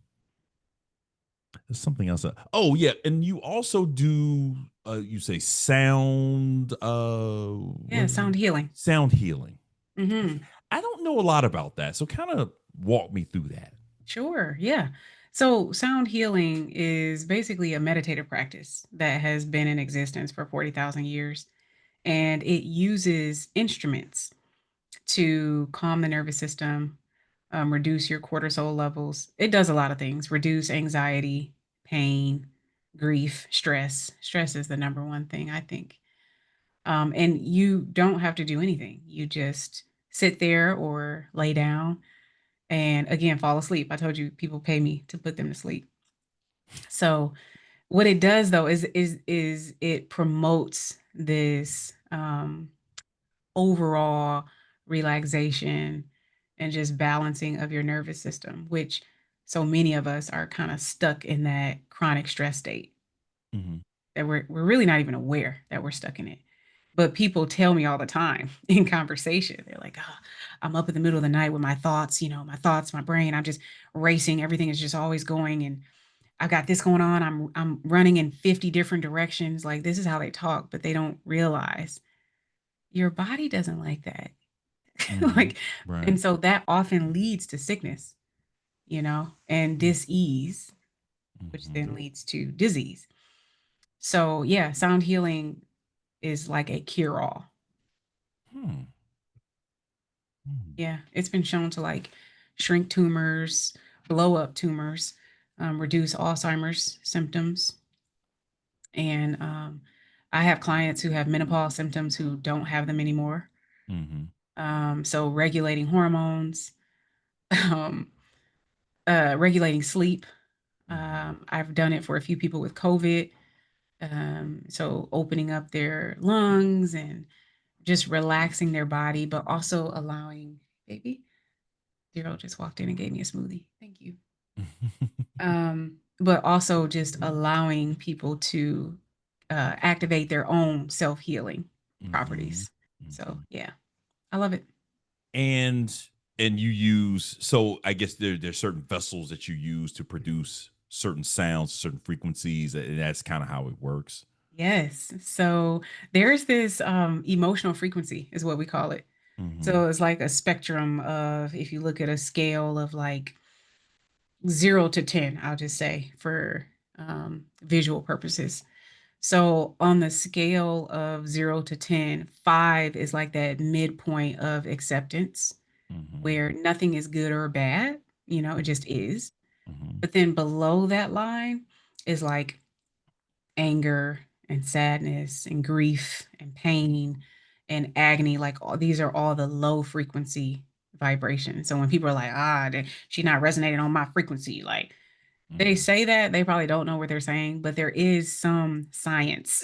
there's something else. Oh yeah, and you also do. You say sound. Yeah. Sound healing. Sound healing. Hmm. I don't know a lot about that, so kind of walk me through that. Sure. Yeah. So, sound healing is basically a meditative practice that has been in existence for 40,000 years. And it uses instruments to calm the nervous system, reduce your cortisol levels. It does a lot of things: reduce anxiety, pain, grief, stress. Stress is the number one thing, I think. And you don't have to do anything. You just sit there or lay down and again fall asleep. I told you people pay me to put them to sleep. So what it does though is it promotes this overall relaxation and just balancing of your nervous system, which so many of us are kind of stuck in that chronic stress state Mm-hmm. that we're really not even aware that we're stuck in it. But people tell me all the time in conversation, they're like, oh, I'm up in the middle of the night with my thoughts, my thoughts, my brain, I'm just racing. Everything is just always going. And I got this going on. I'm running in 50 different directions. Like this is how they talk, but they don't realize your body doesn't like that. Mm-hmm. Like, Right. and so that often leads to sickness, and dis-ease, which Mm-hmm. then leads to disease. So yeah, sound healing is like a cure-all. Hmm. Hmm. Yeah, it's been shown to like shrink tumors, blow up tumors, reduce Alzheimer's symptoms. And I have clients who have menopause symptoms who don't have them anymore. Mm-hmm. So regulating hormones, um, regulating sleep. Mm-hmm. I've done it for a few people with COVID. So opening up their lungs and just relaxing their body, but also allowing, baby, Zero just walked in and gave me a smoothie. Thank you. But also just allowing people to activate their own self healing Mm-hmm. properties. So Mm-hmm. yeah, I love it. and and you use, so I guess there's certain vessels that you use to produce certain sounds, certain frequencies, and that's kind of how it works. Yes. So there's this emotional frequency, is what we call it. Mm-hmm. So it's like a spectrum of, if you look at a scale of like 0 to 10, I'll just say for visual purposes. So on the scale of 0 to 10, five is like that midpoint of acceptance Mm-hmm. where nothing is good or bad, it just is. Mm-hmm. But then below that line is like anger and sadness and grief and pain and agony. Like all these are all the low frequency vibrations. So when people are like, she's not resonating on my frequency, like they Mm-hmm. say that, they probably don't know what they're saying, but there is some science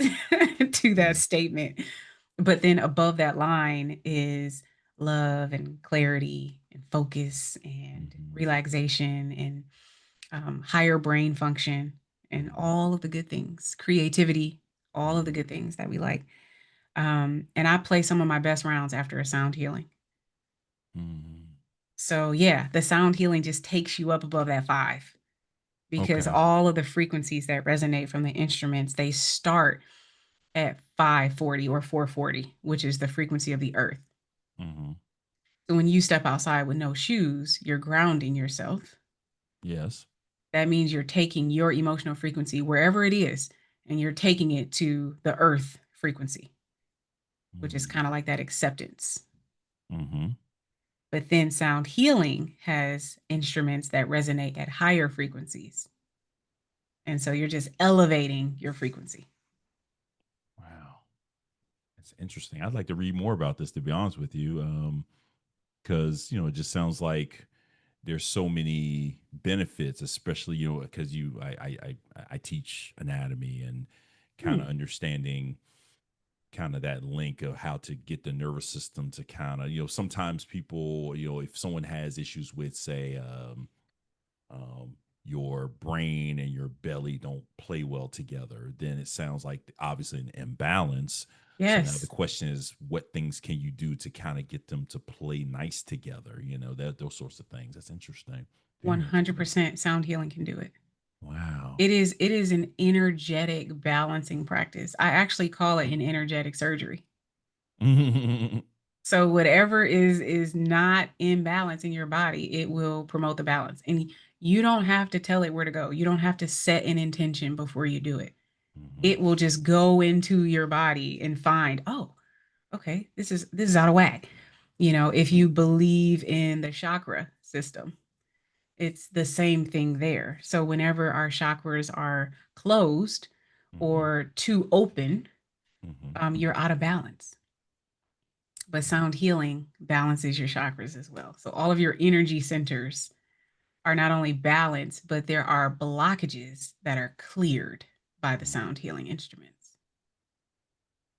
to that statement. But then above that line is love and clarity and focus and Mm-hmm. relaxation and higher brain function and all of the good things, creativity, all of the good things that we like. And I play some of my best rounds after a sound healing. Mm. So yeah, the sound healing just takes you up above that 5 because Okay. all of the frequencies that resonate from the instruments, they start at 540 or 440, which is the frequency of the earth. Hmm. So when you step outside with no shoes, you're grounding yourself. Yes. That means you're taking your emotional frequency wherever it is and you're taking it to the earth frequency, which is kind of like that acceptance. Mm-hmm. But then sound healing has instruments that resonate at higher frequencies. And so you're just elevating your frequency. Wow. That's interesting. I'd like to read more about this, to be honest with you. Because, it just sounds like there's so many benefits, especially, because I teach anatomy and kind Hmm. of understanding kind of that link of how to get the nervous system to kind of, sometimes people, if someone has issues with, say, um, your brain and your belly don't play well together, then it sounds like obviously an imbalance. So now the Yes, question is, what things can you do to kind of get them to play nice together? That those sorts of things. That's interesting. Very interesting. 100% sound healing can do it. Wow. It is an energetic balancing practice. I actually call it an energetic surgery. Mm-hmm. So whatever is not in balance in your body, it will promote the balance. And you don't have to tell it where to go. You don't have to set an intention before you do it. It will just go into your body and find, oh, okay, this is out of whack. If you believe in the chakra system, it's the same thing there. So whenever our chakras are closed Mm-hmm. or too open, Mm-hmm. you're out of balance. But sound healing balances your chakras as well. So all of your energy centers are not only balanced, but there are blockages that are cleared by the sound healing instruments.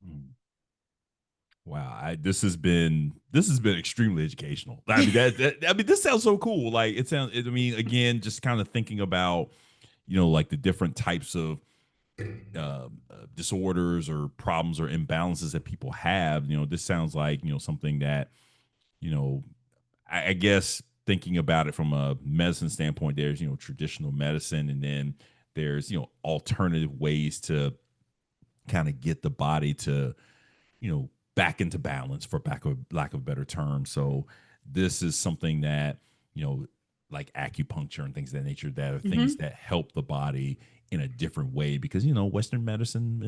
Mm-hmm. Wow, this has been extremely educational. I mean I mean this sounds so cool. Like it sounds. I mean, again, just kind of thinking about like the different types of disorders or problems or imbalances that people have. This sounds like something that you know I guess thinking about it from a medicine standpoint, there's traditional medicine, and then there's alternative ways to kind of get the body to back into balance, for lack of a better term. So this is something that you know like acupuncture and things of that nature, that are things Hmm. that help the body in a different way, because Western medicine,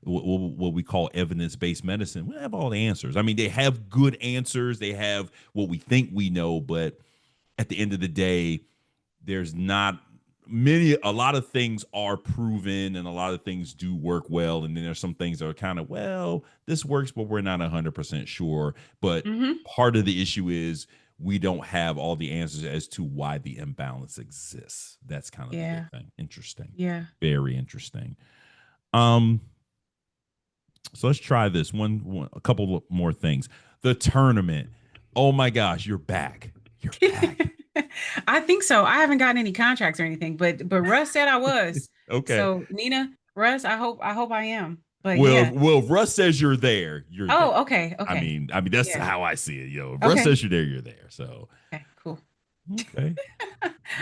what we call evidence-based medicine, we have all the answers. I mean, they have good answers, they have what we think we know, but at the end of the day, there's not a lot of things are proven and a lot of things do work well, and then there's some things that are kind of, well, this works but we're not 100% sure. But Hmm. part of the issue is we don't have all the answers as to why the imbalance exists. That's kind of the big Yeah. thing. Interesting. Yeah. Very interesting. um so let's try this a couple more things. The tournament, oh my gosh, you're back. You're back. I think so. I haven't gotten any contracts or anything, but Russ said I was. Okay. So Nina, Russ, I hope I am. But Well, yeah. if Russ says you're there, you're there. Oh, okay, I okay. mean, that's Yeah. how I see it. If Russ Okay. says you're there, you're there. So Okay, cool. okay.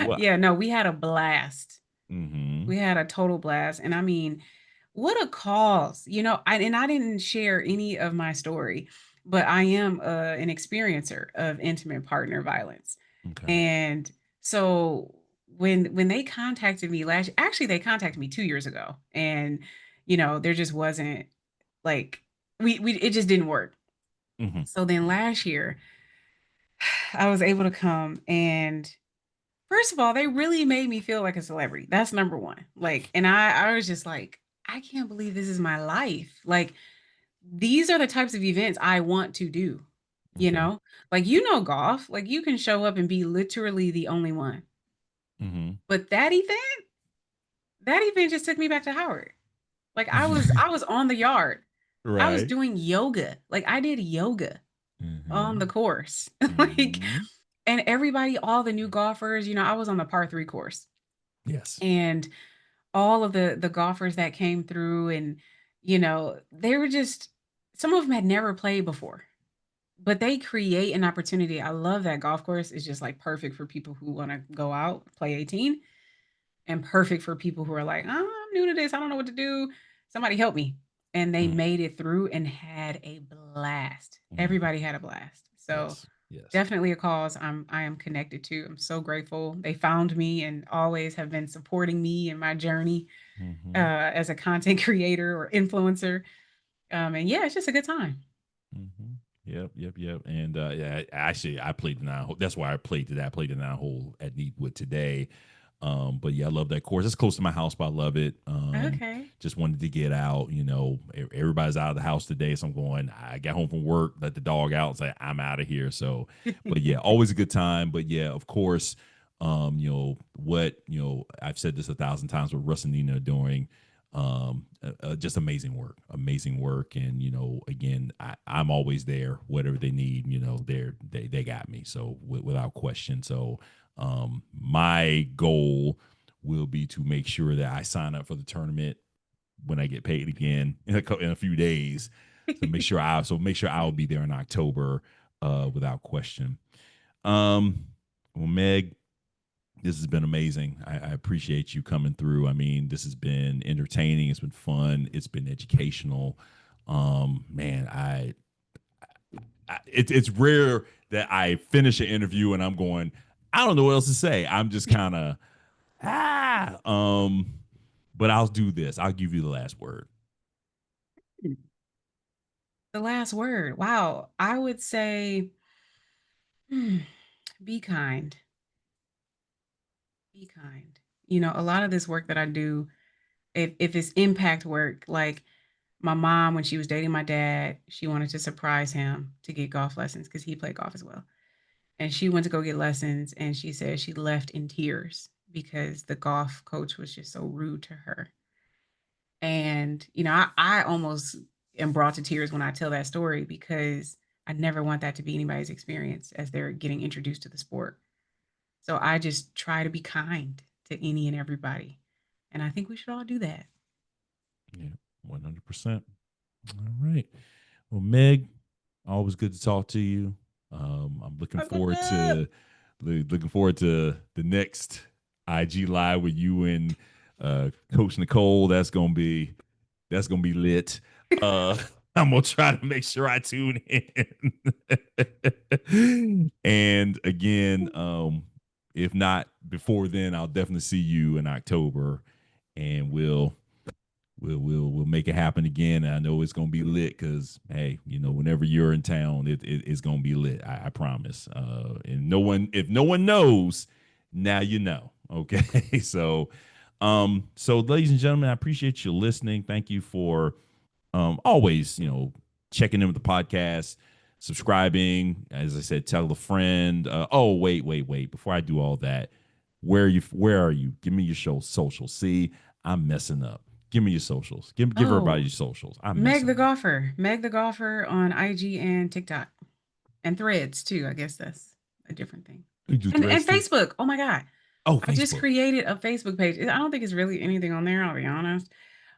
What? Yeah, no, we had a blast. Mm-hmm. We had a total blast. And I mean, what a cause. And I didn't share any of my story, but I am an experiencer of intimate partner violence. Okay. And so when they contacted me actually they contacted me 2 years ago, and there just wasn't like we it just didn't work. Mm-hmm. So then last year I was able to come, and first of all, they really made me feel like a celebrity. That's number one. Like, and I was just like, I can't believe this is my life. Like, these are the types of events I want to do. You Okay. know, like golf. Like you can show up and be literally the only one. Mm-hmm. But that event just took me back to Howard. Like I was on the yard. I was Right. doing yoga. Like I did yoga on the Mm-hmm. course. Like, Mm-hmm. and everybody, all the new golfers, I was on the par 3 course. Yes. And all of the golfers that came through, and they were just some of them had never played before, but they create an opportunity. I love that golf course is just like perfect for people who want to go out, play 18, and perfect for people who are like, oh, I'm new to this. I don't know what to do. Somebody help me. And they Mm, made it through and had a blast. mhm. Everybody had a blast. So Yes. Yes. definitely a cause I am connected to. I'm so grateful. They found me and always have been supporting me in my journey Hmm. as a content creator or influencer. And yeah, it's just a good time. Hmm. Yep, yep, yep. And yeah, actually, I played the nine hole. That's why I played today. I played the nine hole at Neatwood today. But yeah, I love that course. It's close to my house, but I love it. Okay. Just wanted to get out. You know, everybody's out of the house today, so I'm going. I got home from work, let the dog out, and say I'm out of here. So, but yeah, always a good time. But yeah, of course, I've said this 1,000 times. What Russ and Nina are doing, just amazing work. And again, I'm always there, whatever they need. They got me. So without question. So my goal will be to make sure that I sign up for the tournament when I get paid again in a few days. Make sure I'll be there in October, without question. Well, Meg, this has been amazing. I appreciate you coming through. I mean, this has been entertaining. It's been fun. It's been educational. Man, it's rare that I finish an interview and I'm going, I don't know what else to say. I'm just kind of ah. But I'll do this. I'll give you the last word. The last word. Wow. I would say hmm, be kind. Be kind. A lot of this work that I do, if it's impact work, like my mom, when she was dating my dad, she wanted to surprise him to get golf lessons because he played golf as well. And she went to go get lessons and she said she left in tears because the golf coach was just so rude to her. And, I almost am brought to tears when I tell that story because I never want that to be anybody's experience as they're getting introduced to the sport. So I just try to be kind to any and everybody. And I think we should all do that. Yeah, 100%. All right. Well, Meg, always good to talk to you. I'm looking Uncle forward Dub. to the next IG live with you and Coach Nicole. That's gonna be lit. Uh, I'm gonna try to make sure I tune in. And again, if not before then, I'll definitely see you in October, and we'll make it happen again. And I know it's gonna be lit because hey, whenever you're in town, it's gonna be lit. I promise. And if no one knows, now you know. Okay, so ladies and gentlemen, I appreciate you listening. Thank you for always checking in with the podcast, subscribing. As I said, tell a friend. Oh, wait. Before I do all that, where are you? Give me your socials. See, I'm messing up. Give me your socials. Give everybody Oh, your socials. I'm Meg messing the up. Golfer. Meg the Golfer on IG and TikTok. And Threads too. I guess that's a different thing. You do And threads too. Facebook. Oh my God. Oh, I just Facebook. created a Facebook page. I don't think it's really anything on there, I'll be honest.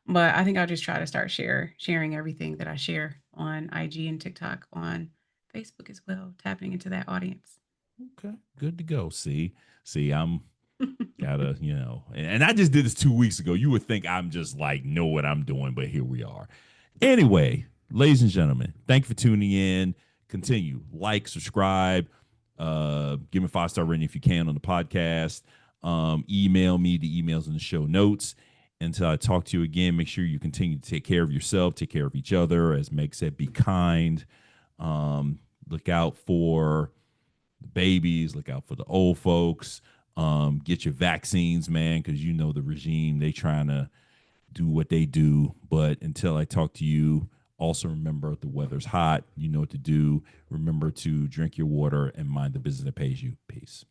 But I think I'll just try to start sharing everything that I share on IG and TikTok on Facebook as well, tapping into that audience. Okay, good to go. See, I'm gotta, and I just did this 2 weeks ago. You would think I'm just like know what I'm doing, but here we are. Anyway, ladies and gentlemen, thank you for tuning in. Continue, like, subscribe, give me a 5-star rating if you can on the podcast. Email me, the emails in the show notes. Until I talk to you again, make sure you continue to take care of yourself, take care of each other. As Meg said, be kind. Look out for the babies, look out for the old folks. Get your vaccines, man, because the regime, they trying to do what they do. But until I talk to you, also remember the weather's hot. You know what to do. Remember to drink your water and mind the business that pays you. Peace.